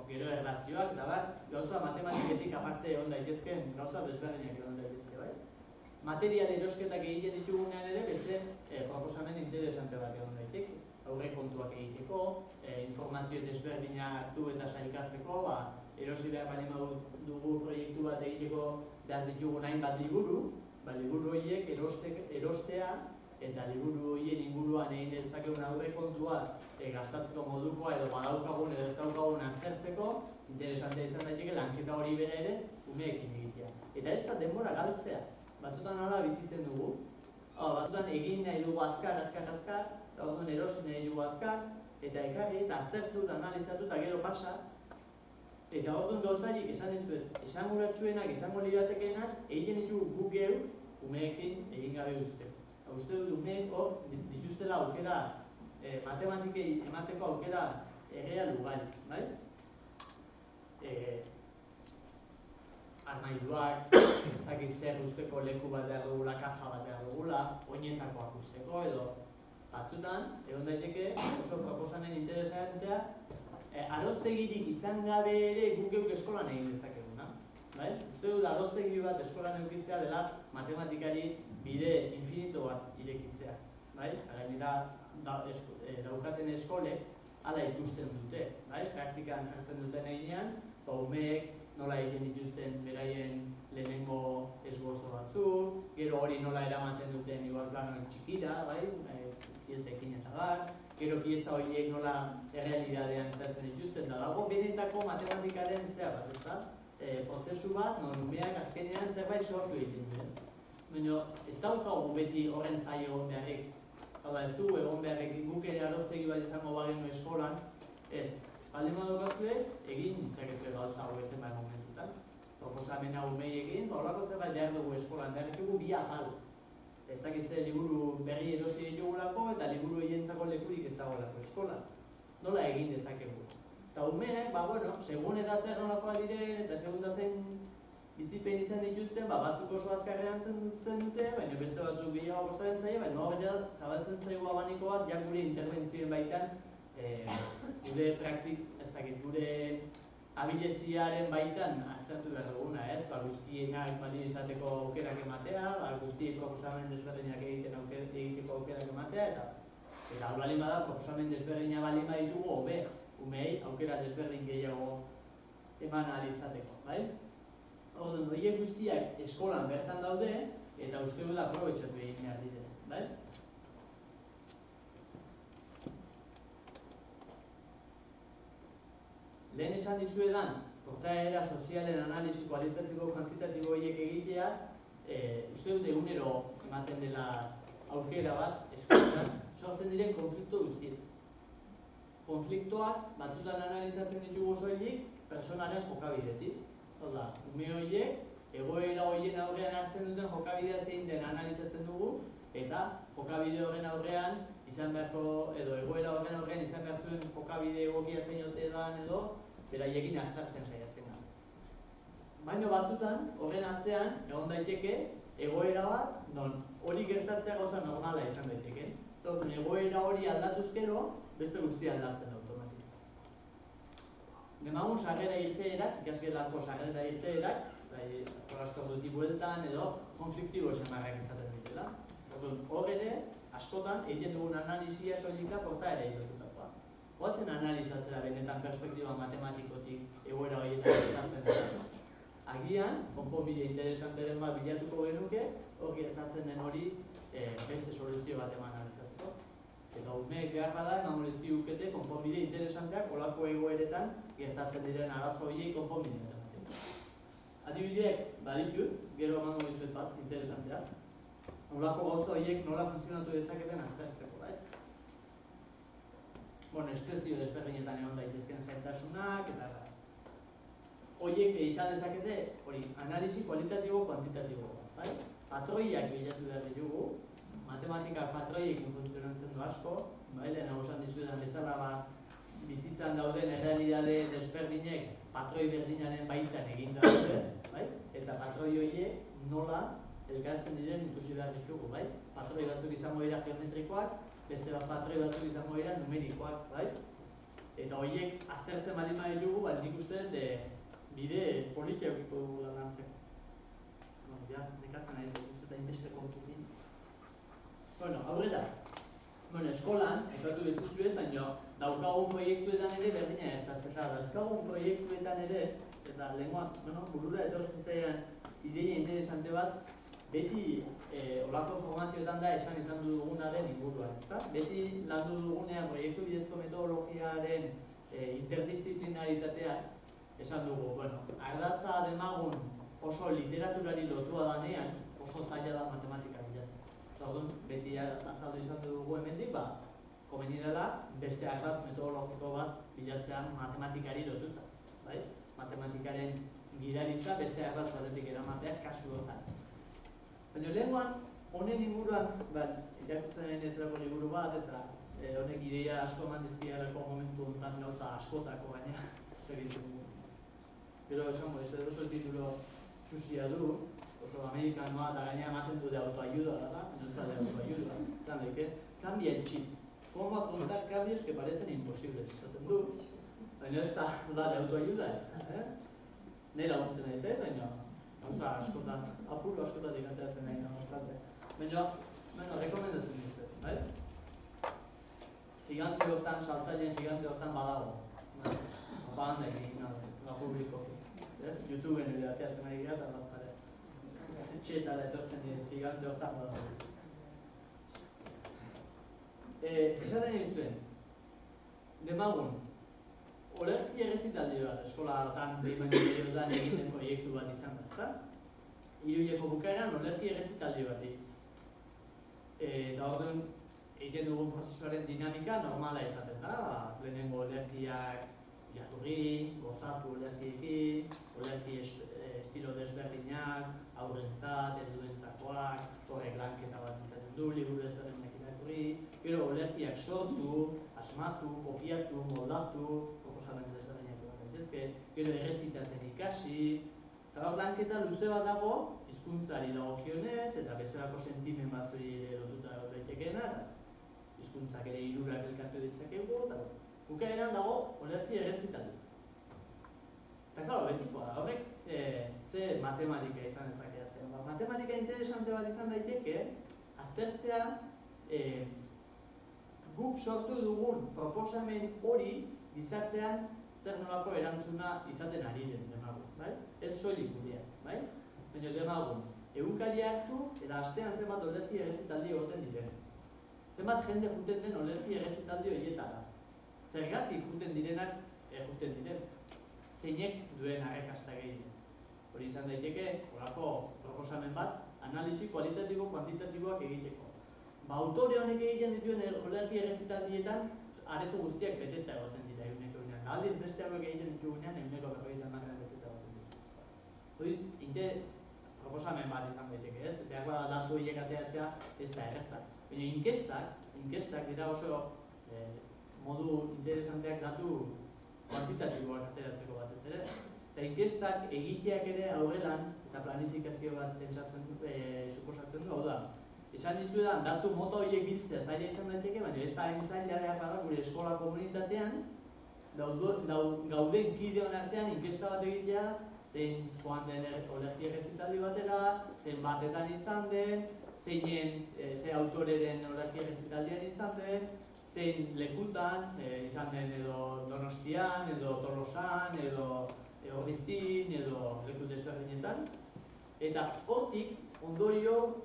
gero erlazioak eta gauza matematiketik aparte egon daitezken gauza desberdinak egon daitezke, bai? Material erosketak egiten ditugunean ere beste proposamen interesante bat egon daiteke. Aurrekontuak egiteko, informazio desberdina hartu eta sailkatzeko, erosi behar baldin dugu proiektu bat egiteko behar ditugun hainbat liburu, liburu horiek erostea eta liburu horien inguruan egin dezakegun aurrekontua gastatzeko modukoa edo badaukagun edo ez daukagun aztertzeko, interesantea izan daiteke lanketa hori bera ere umeekin egitea. Eta ez da denbora galtzea. Batzutan hala bizitzen dugu, Batzutan egin nahi dugu azkar, eta orduan erosi nahi dugu azkar, eta ekarri, eta aztertu, eta analizatu, eta gero pasa. Eta orduan gauzarik esan dizuet, esanguratsuenak, izango liratekeenak, egiten ditugu guk geuk, umeekin egin gabe uzteko. Uste dut umeek hor dituztela aukera, matematikei emateko aukera erreal ugari, bai? Armairuak, ez dakit zer usteko leku bat behar dugula, kaja bat behar dugula, oinetakoak usteko edo batzutan, egon daiteke oso proposamen interesantea, aroztegirik izan gabe ere guk geuk eskolan egin dezakeguna. Bai? Uste dut aroztegi bat eskolan edukitzea dela matematikari bide infinito bat irekitzea. Bai? Gainera daukaten eskolek hala ikusten dute. Bai? Praktikan hartzen duten heinean, umeek nola egiten dituzten beraien lehenengo esbozo batzuk, gero hori nola eramaten duten igual plano txikira, bai? Piezekin eta bar, gero pieza horiek nola errealidadean zertzen dituzten da dago, benetako matematikaren zea bat, ezta? Prozesu bat, non umeak azkenean zerbait sortu egiten duen. Baina ez daukagu beti horren zai egon beharrik. Hau da, ez dugu egon beharrik guk ere aroztegi bat izango bagenu eskolan, ez. Espaldin badokazue, egin ditzakezue gauza hau ezen bai momentutan. Proposamena umei egin, horrako zerbait behar dugu eskolan, behar ditugu bi ahal. Ez dakitze liburu berri erosi ditugulako eta liburu hientzako lekurik ez dagoelako eskolan. Nola egin dezakegu. Eta umeek, segun eta zer nolakoa diren eta segun da zen bizipen izan dituzten, batzuk oso azkarrean zendutzen dute, baina beste batzuk gehiago kostatzen zaie, baina horrela zabaltzen zaigu abaniko bat, ja gure interbentzioen baitan, gure abileziaren baitan aztertu behar duguna, ez? Guztienak balio izateko aukerak ematea, guztiek proposamen desberdinak egiteko aukerak ematea, eta hau balin bada proposamen desberdinak balin baditugu, hobe, umei aukera desberdin gehiago eman ahal izateko, bai? Orduan, horiek guztiak eskolan bertan daude, eta uste dut aprobetxatu egin behar dira, bai? Lehen esan dizuedan, portaera sozialen analisi kualitatibo-kuantitatibo horiek egitea, uste dut egunero ematen dela aukera bat, eskolan, sortzen diren konflikto guztiet. Konfliktoak batzutan analizatzen ditugu soilik personaren jokabidetik. Hau da, ume horiek, egoera horien aurrean hartzen duten jokabidea zein den analizatzen dugu, eta jokabide horren aurrean izan beharko, edo egoera horren aurrean izan behar zuen jokabide egokia zein ote dan edo, beraiekin aztertzen saiatzen da. Baina batzutan, horren atzean, egon daiteke, egoera bat, non hori gertatzea gauza normala izan daiteke. Orduan, egoera hori aldatuz gero, beste guztia aldatzen da automatikoa. Demagun sarrera irteerak, ikasgelako sarrera irteerak, jolastordoti bueltan edo konfliktibo samarrak izaten ditela. Orduan, hor ere, askotan, egiten dugun analisia soilika portaera izatutakoa. Goazen analizatzea benetan perspektiba matematikotik egoera horietan gertatzen da. Agian, konponbide interesanteren bat bilatuko genuke, hor gertatzen den hori beste soluzio bat eman alizatuko. Eta umeek behar bada, emango lezkiukete konponbide interesanteak olako egoeretan gertatzen diren arazo horiei konponbide emateko. Adibideak baditut, gero emango dizuet bat, interesanteak. Olako gauza horiek nola funtzionatu dezaketen aztertzeko, bai? Espresio desberdinetan egon daitezken zailtasunak, eta horiek izan dezakete, analisi kualitatibo-kuantitatibo, bai? Patroiak bilatu behar ditugu, matematikak patroiekin funtzionatzen du asko, bai? Lehen hau esan dizuetan bezala, bizitzan dauden errealidade desberdinek patroi berdinaren baitan egin daude, bai? Eta patroi horiek nola elkartzen diren ikusi behar ditugu, bai? Patroi batzuk izango dira geometrikoak, beste bat patroi batzuk izango dira numerikoak, bai? Eta horiek aztertzen baldin baditugu, nik uste bide politia eukiko dugu lan lantzeko. Nekatzen ari zen, eta inbeste kontukin. Aurrera. Eskolan, ekatu ez duzuet, baina daukagun proiektuetan ere berdina gertatzen da. Dauzkagun proiektuetan ere, eta lehenkoak, burura etorri zitzaidan ideia interesante bat, beti olako formazioetan da esan izan dugunaren inguruan, ezta? Beti landu dugunean proiektu bidezko metodologiaren interdisciplinaritatea esan dugu, ardatza demagun oso literaturari lotua danean, oso zaila da matematika bilatzen. Orduan, beti azaldu izan dugu hemendik, komeni dela beste ardatz metodologiko bat bilatzean matematikari lotuta. Bai? Matematikaren gidaritza beste ardatz batetik eramatea kasu honetan. Baina lehengoan, honen inguruan, irakurtzen ez dago liburu bat, eta honek ideia asko eman dizkiareko momentu honetan gauza askotako gaina egiten dugu. Gero esango, ez oso titulo txusia du, oso amerikanoa eta gaina ematen du de autoayuda, ¿verdad? No está de autoayuda. También que cambia el chip. ¿Cómo afrontar cambios que parecen imposibles? Esaten du, baina ez da de autoayuda ez da, Nahi laguntzen naiz, baina gauza askotan, apuru askotatik ateratzen nahi bastante. Baina, rekomendatzen dizut, bai? Gigante hortan, saltzaileen gigante hortan badago. Banda egin publikoki. YouTubeen ere ateatzen ari gara eta bazkare. Etxeetara etortzen gigante hortan badago. Esaten egin zuen, demagun, olerki errezitaldi bat, eskolaotan, behin egiten proiektu bat izan da, ezta? Hiruileko bukaeran olerki errezitaldi bat egin. Eta orduan, egiten dugun prozesuaren dinamika normala izaten da, lehenengo olerkiak jaturri, gozatu olerkiekin, olerki estilo desberdinak, aurrentzat, helduentzakoak, horrek lanketa bat izaten du, liburu desberdinak irakurri, gero olerkiak sortu, asmatu, kopiatu, moldatu, proposamen desberdinak bat daitezke, gero errezitatzen ikasi, eta hor lanketa luze bat dago, hizkuntzari dagokionez, eta bestelako sentimen batzuri ere lotuta daitekeena, hizkuntzak ere hirurak elkartu ditzakegu, eta bukaeran dago olerki errezitaldi. Eta klaro, betikoa, horrek ze matematika izan dezakeatzen. Matematika interesante bat izan daiteke, aztertzea guk sortu dugun proposamen hori gizartean zer nolako erantzuna izaten ari den demagun, bai? Ez soilik gurea, bai? Baina demagun, egunkaria hartu eta astean zenbat olerki errezitaldi egoten diren. Zenbat jende juten den olerki errezitaldi horietara. Zergatik juten direnak juten diren. Zeinek duen arrakasta gehien. Hori izan daiteke, horako proposamen bat, analisi kualitatibo kuantitatiboak egiteko. Autore honek egiten dituen olerki errezitaldietan, areto guztiak beteta egoten dira eguneko unean. Aldiz beste hauek egiten ditugunean, eguneko berrogeita hamarean beteta egoten dira. Hori, proposamen bat izan daiteke, ez? Behar bada datu horiek ateratzea ez da erreza. Baina inkestak dira oso modu interesanteak datu kuantitatiboak ateratzeko batez ere. Eta inkestak egiteak ere aurrelan eta planifikazio bat suposatzen du, hau da. Esan dizuetan, datu mota horiek biltzea zaila izan daiteke, baina ez da hain zaila behar bada gure eskola komunitatean gauden kideon artean inkesta bat egitea, zein joan den olerki errezitaldi batera, zein batetan izan den, ze autoreren olerki errezitaldian izan den, zein lekutan, izan den edo Donostian, edo Tolosan, edo Orrizin, edo leku desberdinetan. Eta hortik, ondorio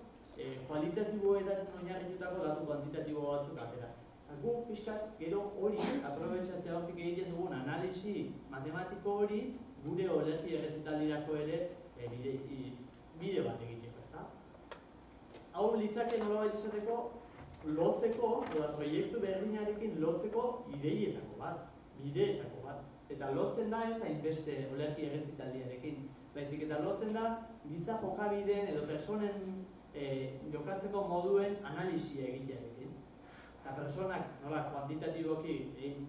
kualitatiboetan oinarritutako datu kuantitatibo batzuk ateratzen. Guk pixkat gero hori, aprobetxatzea hortik egiten dugun analisi matematiko hori, gure olerki errezitaldirako ere bide bat egiteko, ezta? Hau litzake nolabait esateko, lotzeko, proiektu berdinarekin lotzeko ideietako bat, bideetako bat. Eta lotzen da ez hainbeste olerki errezitaldiarekin. Baizik eta lotzen da, giza jokabideen edo personen jokatzeko moduen analisia egitearekin. Eta personak, nola, kuantitatiboki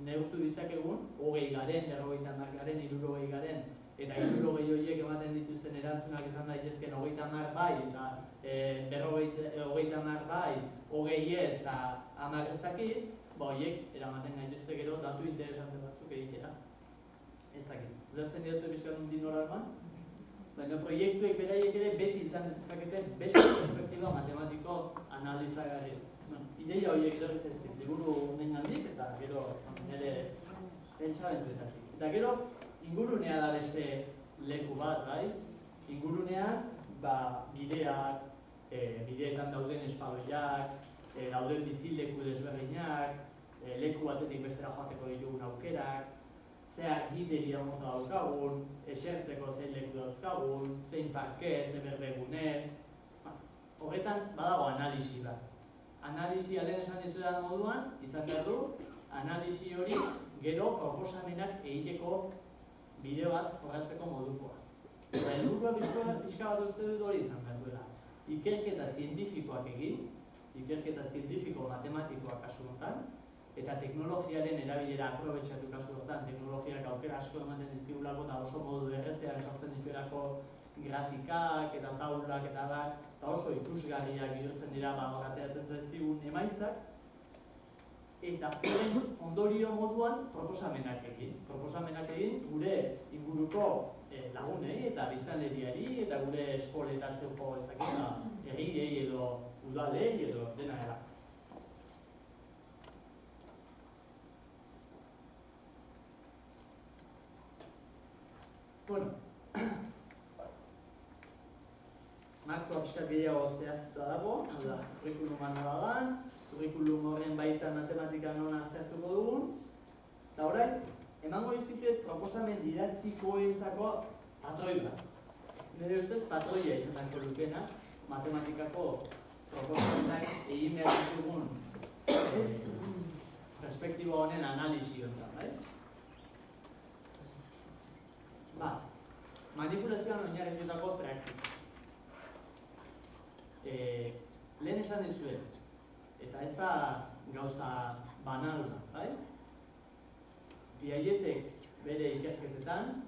neurtu ditzakegun, 20 garen, 50 garen, 60 garen, eta 60 horiek ematen dituzten erantzunak izan daitezken 30 bai, eta 30 bai, 20 ez, eta 10 ez dakit, horiek eramaten gaituzte gero datu interesante batzuk egitea. Ez dakit. Ulertzen dira pixka nundik nola eman? Baina proiektuek beraiek ere beti izan dezaketen beste perspektiba matematiko analizagarri. Ideia horiek etorri zaizkit, liburu honen gandik eta gero nire pentsamenduetatik. Eta gero ingurunea da beste leku bat, bai? Ingurunean, bideak, bideetan dauden espaloiak, dauden bizileku desberdinak, leku batetik bestera joateko ditugun aukerak, zeak gideria mota daukagun, esertzeko zein leku dauzkagun, zein parke, zein berbegune. horretan badago analisi bat. Analisia lehen esan dizudan moduan, izan behar du, analisi hori gero proposamenak egiteko bide bat jorratzeko modukoa. Eta helburua pixka bat uste dut hori izan behar duela. Ikerketa zientifikoak egin, ikerketa zientifiko matematikoak kasu honetan, eta teknologiaren erabilera aprobetxatu kasu honetan, teknologiak aukera asko ematen dizkigulako eta oso modu errezean sortzen dituelako grafikak eta taulak eta bar, eta oso ikusgarriak bihurtzen dira hor ateratzen zaizkigun emaitzak, eta horren ondorio moduan proposamenak egin gure inguruko lagunei eta biztanleriari eta gure eskoletarteko ez dakit herriei edo udalei edo dena dela. Bueno, markoa pixkat gehiago zehaztuta dago, hau da, kurrikuluma nola da, kurrikulum horren baitan matematika nona aztertuko dugun, eta orain, emango dizkizuet proposamen didaktikoentzako patroi bat. Nire ustez patroia izan dako lukena, matematikako proposamenak egin behar ditugun perspektibo honen analizi honetan, bai? Bat, manipulazioan oinarritutako praktika. Lehen esan dizuet, eta ez da gauza banal da, bai? Piagetek bere ikerketetan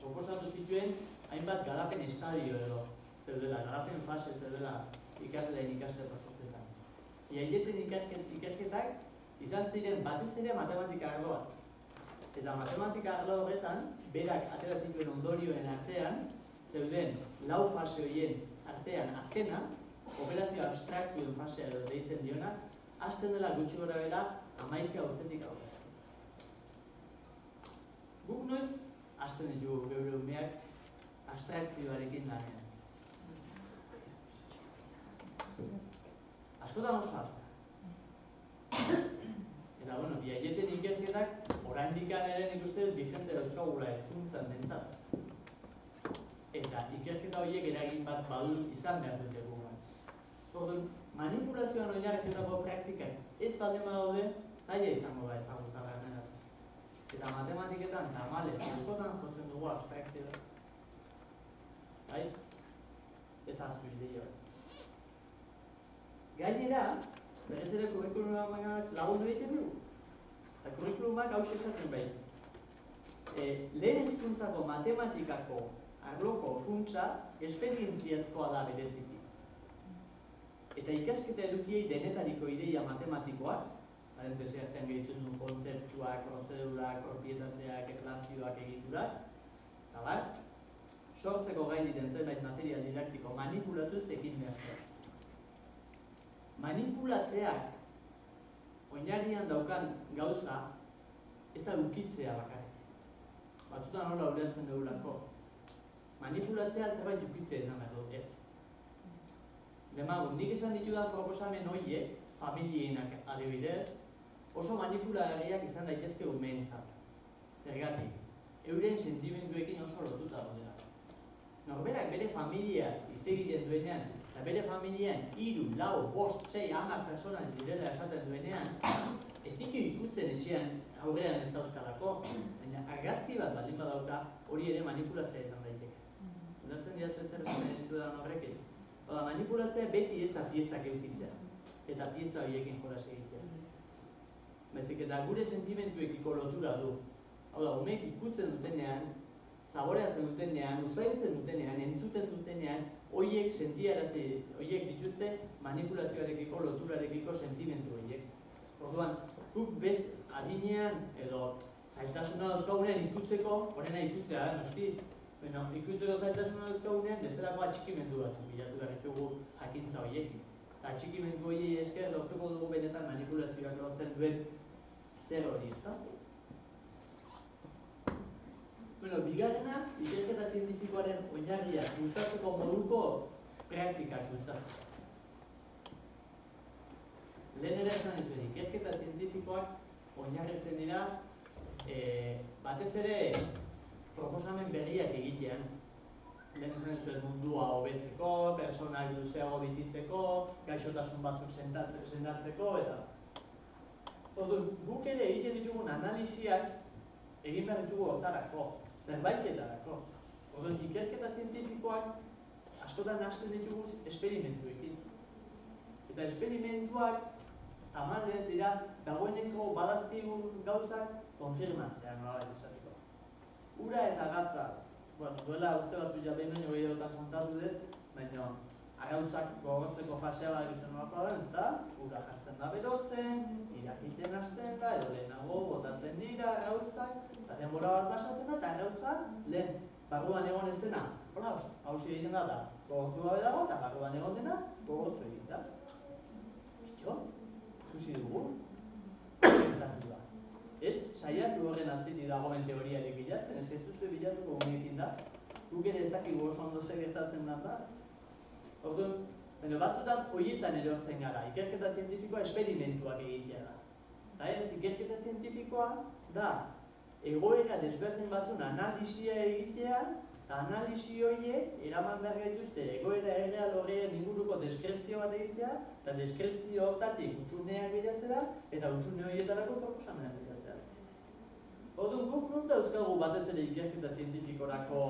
proposatu zituen hainbat garapen estadio edo zeudela, garapen fase zeudela ikasleen ikaste prozesuetan. Piageten ikerketak izan ziren batez ere matematika arloan. Eta matematika arlo horretan, berak atera zituen ondorioen artean, zeuden lau fase horien artean azkena, operazio abstraktuen fasea edo deitzen diona, hasten dela gutxi gora bera 11 urtetik aurrera. Guk noiz hasten ditugu geure umeak abstrakzioarekin lanean. Askotan oso azkar. Eta, bueno, Piageten ikerketak oraindik ere nik uste dut vigente dauzkagula hezkuntzan behintzat. Eta ikerketa horiek eragin bat badu izan behar dute gugan. Orduan, manipulazioan oinarritutako praktikak ez baldin badaude, zaila izango da ezagutza barneratzen. Eta matematiketan tamalez askotan jotzen dugu abstrakzioa. Bai? Ez ahaztu ideia hori. Gainera, berez ere kurrikulumak lagundu egiten dugu. Eta kurrikulumak hau esaten bai. Lehen hezkuntzako matematikako arloko funtsa esperientziazkoa da bereziki. Eta ikasketa edukiei denetariko ideia matematikoak, parentesi artean gehitzen du kontzeptuak, prozedurak, propietateak, erlazioak, egiturak, eta bar, sortzeko gai diren zenbait material didaktiko manipulatuz ekin behar. Manipulatzeak oinarrian daukan gauza ez da ukitzea bakarrik. Batzutan nola ulertzen dugulako. Manipulatzea zerbait ukitzea izan behar dut, ez. Demagun, nik esan ditudan proposamen horiek, familienak adibidez, oso manipulagarriak izan daitezke umeentzat. Zergatik, euren sentimenduekin oso lotuta daudela. Norberak bere familiaz hitz egiten duenean, eta bere familian 3, 4, 5, 6, 10 persona direla esaten duenean, ez ditu ikutzen etxean aurrean ez dauzkalako, baina argazki bat baldin badauka hori ere manipulatzea izan daiteke. Ulertzen diazu ezer esan entzudan horrekin. Oda, manipulatzea beti ez da piezak eukitzea, eta pieza horiekin jolas egitea. Baizik eta gure sentimentuekiko lotura du. Hau da, umeek ikutzen dutenean, zaboreatzen dutenean, usaintzen dutenean, entzuten dutenean, horiek sentiarazi, horiek dituzte manipulazioarekiko, loturarekiko sentimentu horiek. Orduan, guk best adinean edo zailtasuna dauzkagunean ikutzeko, horrena ikutzea, noski, ikutzeko zailtasuna dauzkagunean, bezalako atxikimendu batzuk bilatu behar ditugu jakintza horiekin. Eta atxikimendu horiei esker lortuko dugu benetan manipulazioak lortzen duen zer hori, ezta? Bigarrena, ikerketa zientifikoaren oinarriak bultzatzeko moduko praktikak bultzatzeko. Lehen ere esan dituen, ikerketa zientifikoak oinarritzen dira batez ere proposamen berriak egitean. lehen esan zuen mundua hobetzeko, personak luzeago bizitzeko, gaixotasun batzuk sendatzeko, eta orduan, guk ere egiten ditugun analisiak egin behar ditugu hortarako, zerbaitetarako. Orduan, ikerketa zientifikoak askotan hasten ditugu esperimentuekin. Eta esperimentuak tamalez dira dagoeneko badazkigun gauzak konfirmatzea nolabait esateko. Ura eta gatza, duela urte batzu ja behin baino gehiagotan kontatu dut, baina arrautzak gogortzeko fasea badakizu nolakoa da, ezta? Ura jartzen da berotzen, irakiten hasten da, edo lehenago botatzen dira arrautzak, eta denbora bat pasatzen da, eta arrautza lehen barruan egon ez dena, hola, hausi egiten da, gogortu gabe dago, eta barruan egon dena, gogortu egin da. Ikusi dugu, gertatu da. Ez, saiatu horren azketik dagoen teoriarik bilatzen, ez duzu bilatuko uneekin da. Guk ere ez dakigu oso ondo ze gertatzen da. Orduan, batzutan horietan erortzen gara, ikerketa zientifikoa esperimentuak egitea da. Eta ez, ikerketa zientifikoa da egoera desberdin batzun analisia egitea, eta analisi horiek eraman behar gaituzte egoera erreal horren inguruko deskripzio bat egitea, eta deskripzio hortatik utzuneak bilatzera, eta utzune horietarako proposamenak bilatzera. Orduan, guk non dauzkagu batez ere ikerketa zientifikorako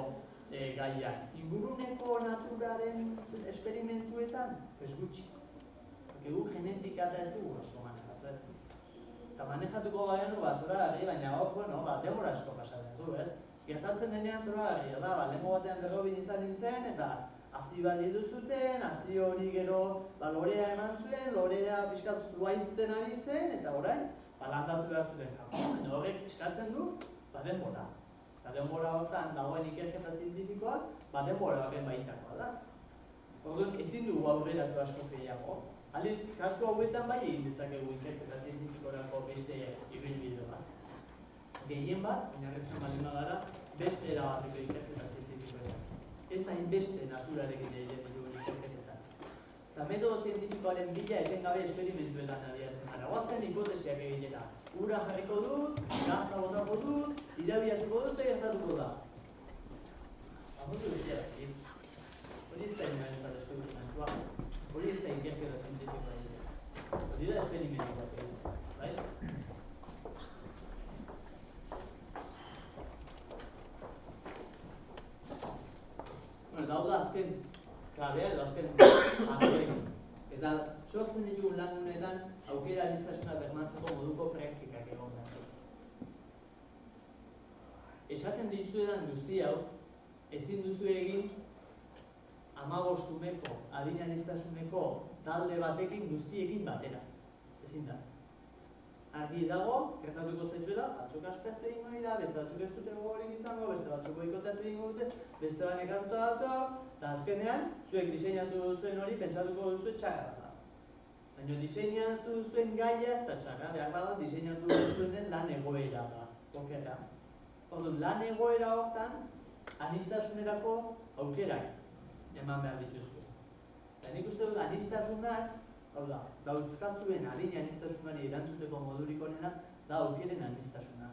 gaiak. Inguruneko naturaren esperimentuetan, ez gutxi. Gu genetika eta ez dugu asko manejatu. Eta manejatuko bagenu zora gari, baina hor, denbora asko pasatzen du, ez? Gertatzen denean zora gari, lehenko batean berrobin izan nintzen, eta hazi bat duzuten, hazi hori gero lorea eman zuen, lorea pixkat zuaizten ari zen, eta orain, landatu behar zuten kako. Baina horrek eskatzen du, denbora. Eta denbora hortan dagoen ikerketa zientifikoak, denbora horren baitakoa da. Orduan, ezin dugu aurreratu asko gehiago. Aldiz, kasu hauetan bai egin dezakegu ikerketa zientifikorako beste ibilbide bat. Gehien bat, oinarritzen baldin bagara, beste erabateko ikerketa zientifikoetan. Ez hainbeste naturarekin egiten ditugun ikerketetan. Eta metodo zientifikoaren bila etengabe esperimentuetan abiatzen gara. Goazen hipotesiak egitera. Ura jarriko dut, gatza botako dut, irabiatuko dut, eta gertatuko da. Apuntu guztia da. Hori ez da inoentzat esperimentua. Hori ez da ikerketa zientifikoa egitea. Hori da esperimentua egitea. Bai? Eta hau da azken klabea edo azken akorekin. Eta sortzen ditugun lagunetan aukera aniztasuna bermatzeko moduko praktikak egon behar. Esaten dizuedan guzti hau, ezin duzu egin 15 umeko adin anistasuneko talde batekin guztiekin batera. Ezin da. Argi dago, gertatuko zaizuela, batzuk aspertu egingo dira, beste batzuk ez dute gogorik izango, beste batzuk boikotatu egingo dute, beste banek hartuta dator, eta azkenean, zuek diseinatu duzuen hori pentsatuko duzu txarra da. Baina diseinatu duzuen gaia ez da txarra, behar bada diseinatu duzuenen lan egoera da. Okerra. Orduan, lan egoera hortan, aniztasunerako aukerak eman behar dituzue. Eta nik uste dut aniztasunak, hau da, dauzkazuen adin anistasunari erantzuteko modurik onena da aukeren anistasuna.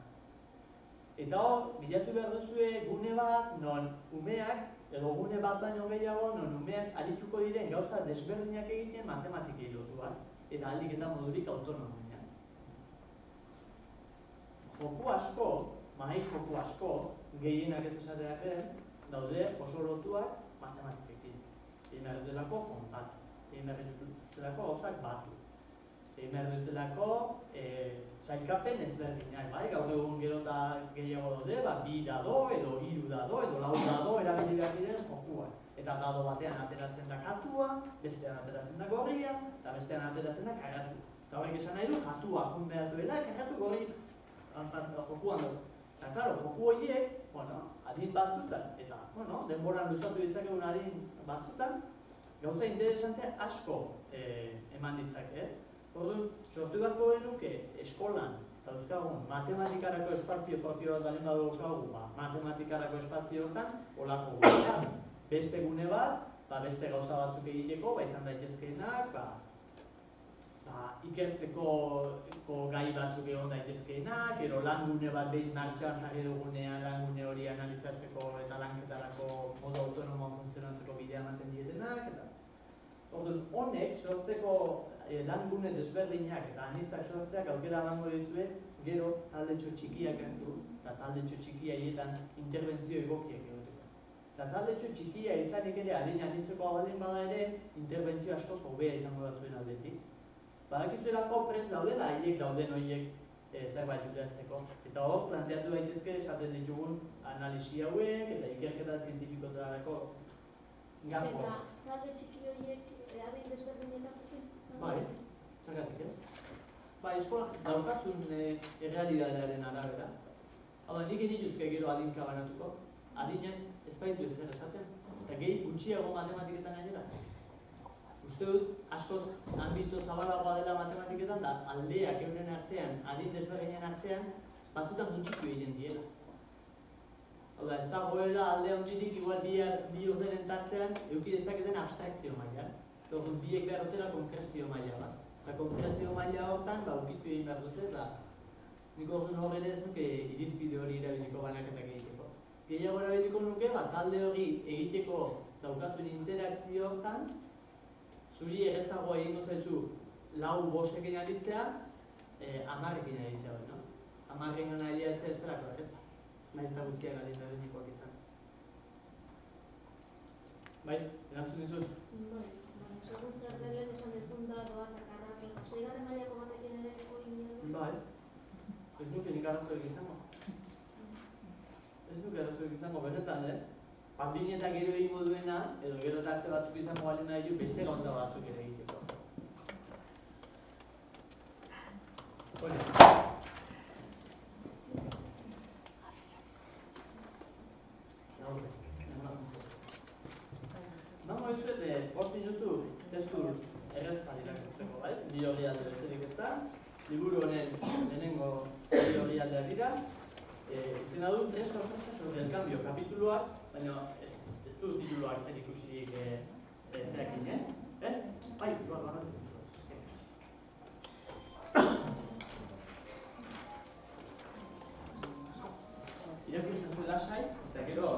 Eta hor, bilatu behar duzue gune bat, non umeak, edo gune bat baino gehiago, non umeak arituko diren gauza desberdinak egiten matematikei lotuak, eta aldik eta modurik autonomoean. Joku asko, mahai joku asko, gehienak ez esateak daude oso lotuak matematikekin. Egin behar dutelako kontatu. Egin behar dutelako gauzak batu. Egin behar dutelako sailkapen ezberdinak, bai? Gaur egun gero eta gehiago daude, 2 dado, edo 3 dado, edo 4 dado erabili behar diren jokuak. Eta dado batean ateratzen da katua, bestean ateratzen da gorria, eta bestean ateratzen da karatu. Eta horrek esan nahi du, katua jun behar duela, karatu gorri jokuan dugu. Eta, klaro, joku horiek, adin batzutan, eta, denboran luzatu ditzakegun adin batzutan, gauza interesante asko eman ditzake. Orduan, sortu beharko genuke eskolan, dauzkagun matematikarako espazio propio bat baldin badaukagu, matematikarako espazio hortan, olako gunean, beste gune bat, beste gauza batzuk egiteko, izan daitezkeenak, ikertzeko gai batzuk egon daitezkeenak, edo langune bat behin martxan jarri dugunean langune hori analizatzeko eta lanketarako modu autonomoan funtzionatzeko bidea ematen dietenak, eta orduan, honek sortzeko langune desberdinak eta anitzak sortzeak aukera emango dizue gero taldetxo txikiak hartu eta taldetxo txikia haietan interbentzio egokiak egoteko. Eta taldetxo txikia izanik ere adin anitzekoa baldin bada ere interbentzio askoz hobea izango da zuen aldetik. Badakizuelako prest daudela haiek dauden horiek zerbait ulertzeko. Eta hor planteatu daitezke esaten ditugun analisi hauek eta ikerketa zientifikotarako gakoa. Eta talde txiki horiek adin desberdinetatik? Bai, zergatik ez? Bai, eskolak daukazun errealidadearen arabera. Hau da, nik genituzke gero adinka banatuko, adinen ez baitu ezer esaten, eta gehi gutxiago matematiketan gainera. Uste dut, askoz anbizto zabalagoa dela matematiketan da aldeak euren artean, adin desberdinen artean, batzutan gutxitu egiten diela. Hau da, ez dagoela alde handirik igual bi urderen tartean eduki dezaketen abstrakzio mailan. Orduan, biek behar dutela konkrezio maila bat. Eta konkrezio maila hortan, ukitu egin behar dute, eta nik orduan hor ere ez nuke irizpide hori erabiliko banaketak egiteko. Gehiago erabiliko nuke, talde hori egiteko daukazuen interakzio hortan, zuri errezagoa egingo zaizu 4-5ekin aritzea, 10ekin aritzea hori, no? 10ekin aritzea ez delako erreza. Maiz eta guztiak adita denikoak izan. Bai, erantzun dizut? Bai, segun zer lehen esan dezun da doa zakarrak, 6. mailako batekin ere egin Bai, ez nuke nik arazoek izango. Ez nuke arazoek izango, benetan, pandemia eta gero egingo duena, edo gero tarte batzuk izango balen nahi beste gauza batzuk ere egiteko. Bango dizuet 5 minutu testu errez bat irakurtzeko, bai? Bi orrialde besterik ez da. Liburu honen lehenengo bi orrialdeak dira. Izena du 3 sorpresas sobre el cambio kapituluak, baina ez du tituluak zer ikusirik zeakin, Bai, barra. Irakurtzen zuen lasai, eta gero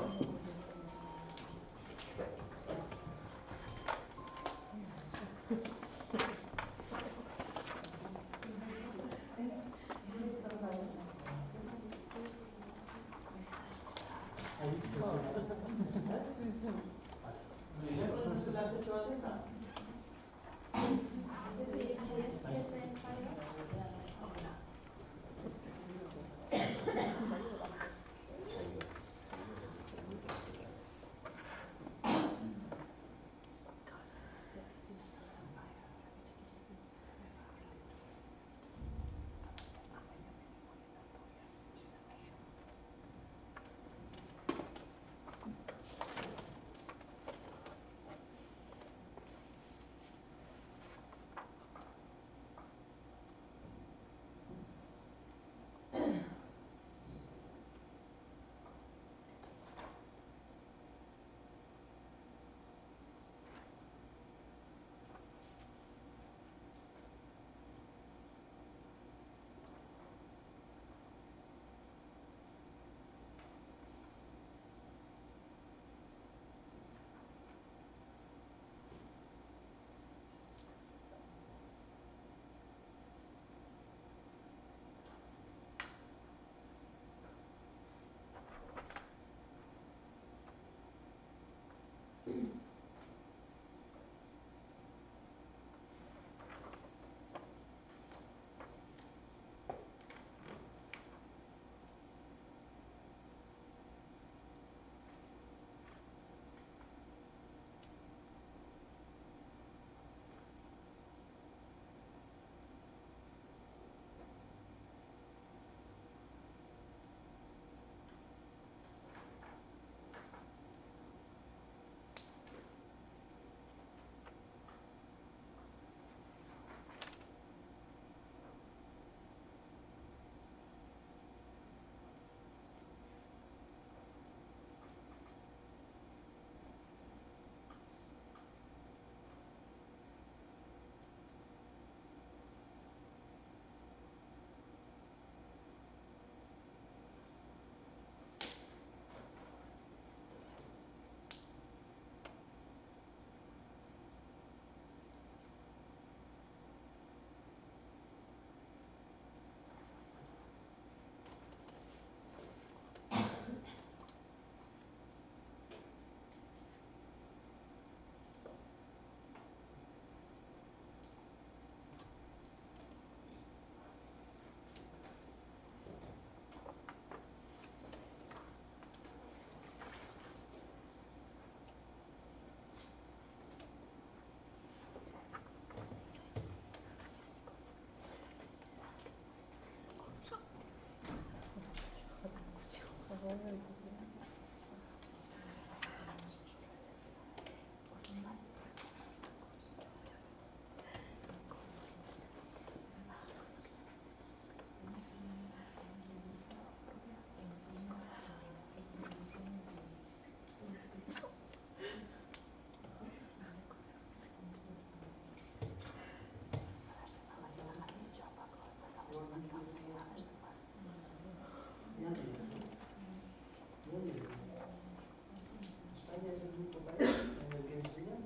España es el único país en el que enseñan.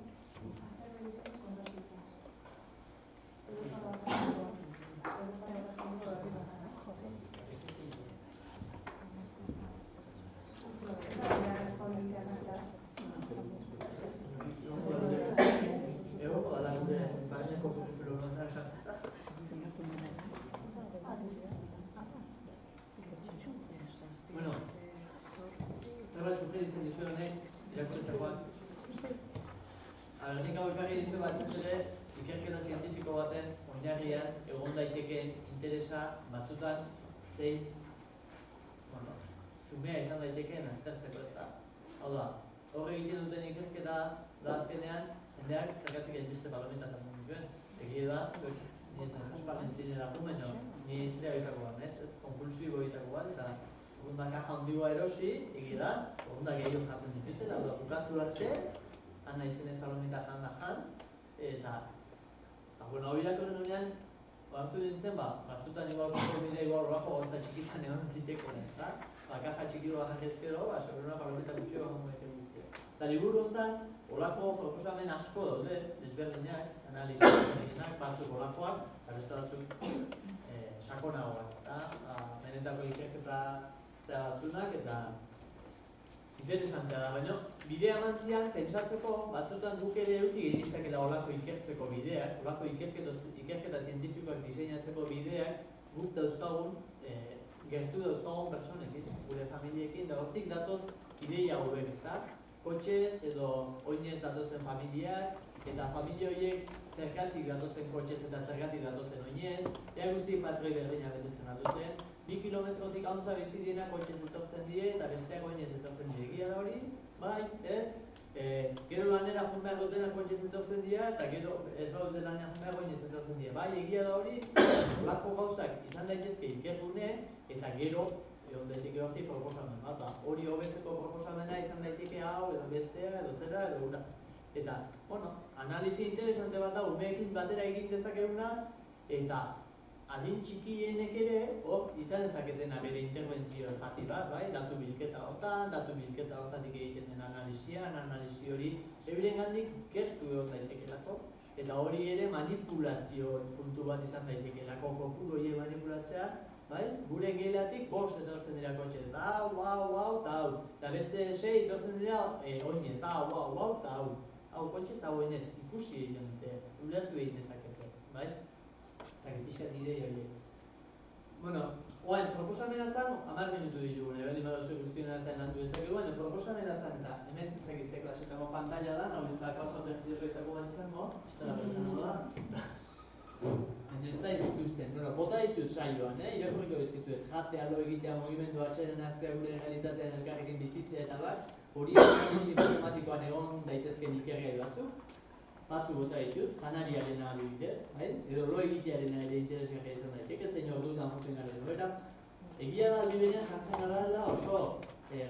Hacer revisiones con 2 cifras. Europa lo hace con 2 cifras. Egongo da gure barneko kurrikulumetan jarrita. Bueno, zerbait sugeritzen dizu honek, irakurritakoak. Nik hau ekarri dizu batez ere, ikerketa zientifiko baten oinarrian egon daitekeen interesa batzutan zein zumea izan daitekeen aztertzeko ez da. Hau da, hor egiten duten ikerketa da azkenean, jendeak zergatik hainbeste palometak hartzen dituen. Egia da, ni ez naiz aspaldian zinera jun, baina ni zera horietako bat, ez konpulsibo horietako bat, eta segunda kaja handigoa erosi, egia da, segunda gehiago jaten dituzte, hau da, bukatu arte, han nahitzen ez palometa jan da jan, eta, bueno, hau irakurren honean, hartu dintzen, batzutan igual konformidea igual horako gauza txikitan egon zitekela, ez da? Kaja txikidoa jarrezkero, sobre una palometa gutxio egon daiteke guztia. Eta liburu honetan, olako proposamen asko daude, desberdinak, analizia desberdinak, batzuk olakoak, eta beste batzuk sakonagoak, eta benetako ikerketa zera batzunak, eta interesantea da, baina bidea mantzian, pentsatzeko, batzutan guk ere eutik egizakela olako ikertzeko bideak, olako ikerketa zientifikoak diseinatzeko bideak, guk dauzkagun, gertu dauzkagun personekin, gure familiekin, da hortik datoz ideia hauek, ezta? Kotxez edo oinez datozen familiak, eta familia horiek zergatik datozen kotxez eta zergatik datozen oinez, ea guzti patroi berdina betetzen alduten, 2 kilometrotik hauntza bizidiena kotxez etortzen die eta besteak oinez etortzen die. Egia da hori, bai, ez? Gero lanera jun behar dutena kotxez etortzen dira, eta gero ez baute lanera jun behar oinez etortzen die. Bai, egia da hori, olako gauzak izan daitezke ikergune, eta gero egon daiteke hortik proposamen bat, hori hobetzeko proposamena izan daiteke hau, edo bestea, edo zera, edo ura. Eta, bueno, analisi interesante bat da, umeekin batera egin dezakeguna, eta adin txikienek ere, hor, izan dezaketena bere interbentzio zati bat, bai? Datu bilketa hortatik egiten den analisi hori, euren gandik gertu egon daitekelako, eta hori ere manipulazio puntu bat izan daitekelako, kopuru hori manipulatzea, bai? Gure gelatik bost etortzen dira kotxez, hau, eta hau. Eta beste 6 etortzen dira oinez, hau, eta hau. Hau kotxez, hau oinez, ikusi egiten dute, ulertu egin dezakete, bai? Eta gipizkat ideia horiek. Bueno, oain, proposamena zan, 10 minutu ditugu, berdin baduzu guztionen artean landu dezakegu, baina proposamena zan, eta hemen izak klasetako pantalla da, hau izan 4 terciosoetako bat izango, izan bertango da. Baina ez da ikusten, bota ditut saioan, irakurriko bizkizuet, jatea, lo egitea, mugimendu atxeden hartzea, gure realitatean elkarrekin bizitzea eta bat, hori analisi matematikoan egon daitezken ikergai batzuk bota ditut, janariaren adibidez, edo lo egitearen ere interesgarria izan daiteke, zein ordutan jotzen garen eta egia da aldibenean sartzen gara oso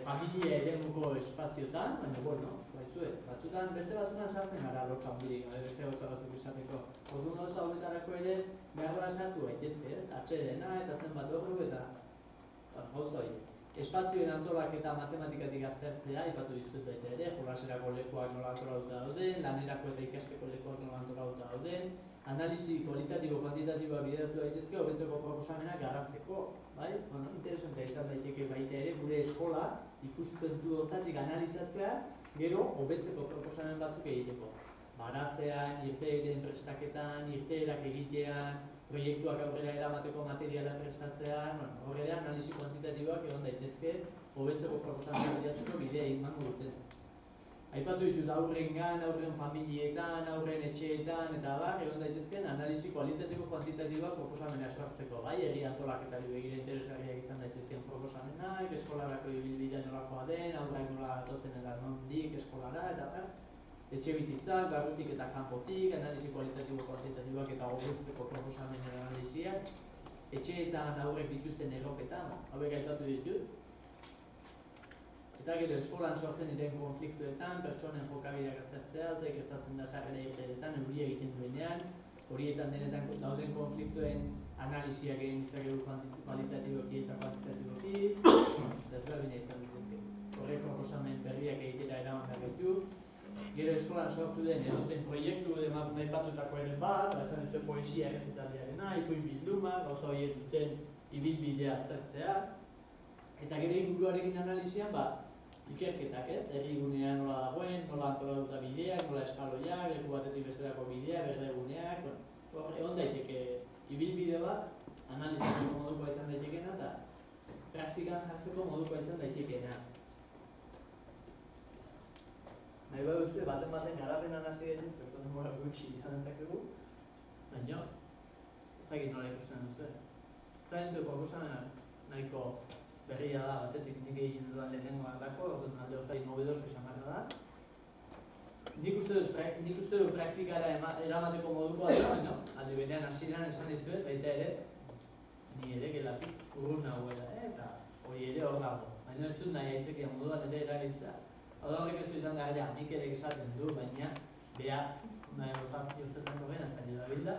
familia eremuko espaziotan, baina, bueno, beste batzutan sartzen gara lorka handirik, beste gauza batzuk izateko. Orduan gauza honetarako ere behar da sartu gaitezke, atxedena eta zenbat ordu eta gauza hori. Espazioen antolaketa matematikatik aztertzea, ipatu dizut baita ere, jolaserako lekuak nola antolatuta dauden, lanerako eta ikasteko lekuak nola antolatuta dauden, analisi kualitatibo-kuantitatiboa bideratu daitezke, hobetzeko proposamenak garatzeko, bai? Bueno, interesantea izan daiteke baita ere, gure eskola ikuspuntu hortatik analizatzea, gero hobetzeko proposamen batzuk egiteko. Baratzean, irteeren prestaketan, irteerak egitean, proiektuak aurrera eramateko materiala prestatzean, horrela analisi kuantitatiboak egon daitezke, hobetzeko proposamenak bilatzeko bidea emango dute. Aipatu ditut aurrengan, aurren familietan, aurren etxeetan, eta abar, egon daitezken analisi kualitatibo kuantitatiboak proposamena sortzeko, bai, herri antolaketari begira interesgarriak izan daitezken proposamenak, eskolarako ibilbidea nolakoa den, aurrak nola datozen eta nondik eskolara, eta abar, etxe bizitzak, barrutik eta kanpotik, analisi kualitatibo kuantitatiboak eta hobetzeko proposamenen analisiak, etxeetan aurrek dituzten erroketan, hauek aipatu ditut, eta gero eskolan sortzen diren konfliktuetan, pertsonen jokabideak aztertzea, ze gertatzen da sarrera irteetan, euria egiten duenean, horietan denetan dauden konfliktuen analisiak egin ditzakegu kualitatiboki eta kuantitatiboki, desberdina izan dituzke. Horrek proposamen berriak egitera eraman behar ditu. Gero eskolan sortu den edozein proiektu aipatutako ere bat, esan duzue poesia errezitaldiarena, ipuin bilduma, gauza horiek duten ibilbidea aztertzea. Eta gero inguruarekin analisian, ikerketak ez, herrigunean nola dagoen, nola antolatuta bideak, nola eskaloiak, leku batetik besterako bideak, berdeguneak, egon daiteke ibilbide bat, analizatzeko modukoa izan daitekeena eta praktikan jartzeko modukoa izan daitekeena. Nahi baduzue baten garapenan hasi gaitezke, oso denbora gutxi izan dezakegu, baina ez dakit nola ikusten duzue. Zain zuen proposamenak nahiko berria da, batetik nik egin dudan lehenengo aldako, orduan alde horretai nobedoso izan behar da. Nik uste dut praktikara eramateko modukoa da, baina alde berean hasieran esan dizuet, baita ere, ni ere gelatik urrun nagoela, eta hori ere hor dago. Baina ez dut nahi aitzekia moduan ere erabiltzea. Hau da horrek ez du izan gara, nik ere esaten du, baina behar, nahi gozazki urtetan horren, azan erabilda,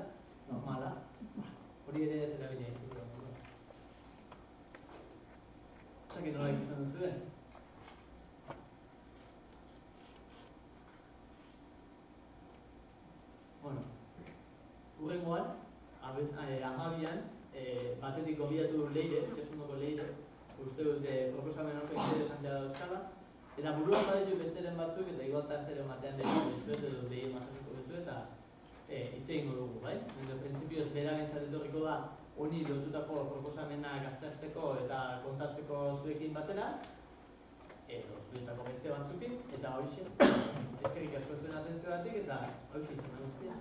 normala, hori ere ez erabila aitzekia moduan. Zaki nola ikusten duzuen? Bueno, hurrengoan, amabian, batetik gobiatu Leire, Kesundoko Leire, uste dut proposamen oso interesantea dauzkala, eta buruan baditu besteren batzuk, eta igual tartero batean dizuet, edo behir mazatuko dizuet, eta hitz egingo dugu, bai? Eta printzipioz bera gintzat etorriko da, honi lotutako proposamenak aztertzeko eta kontatzeko zuekin batera, edo zuetako beste batzukin, eta horixe, eskerrik asko zuen atentzioatik, eta horixe izan da guztia.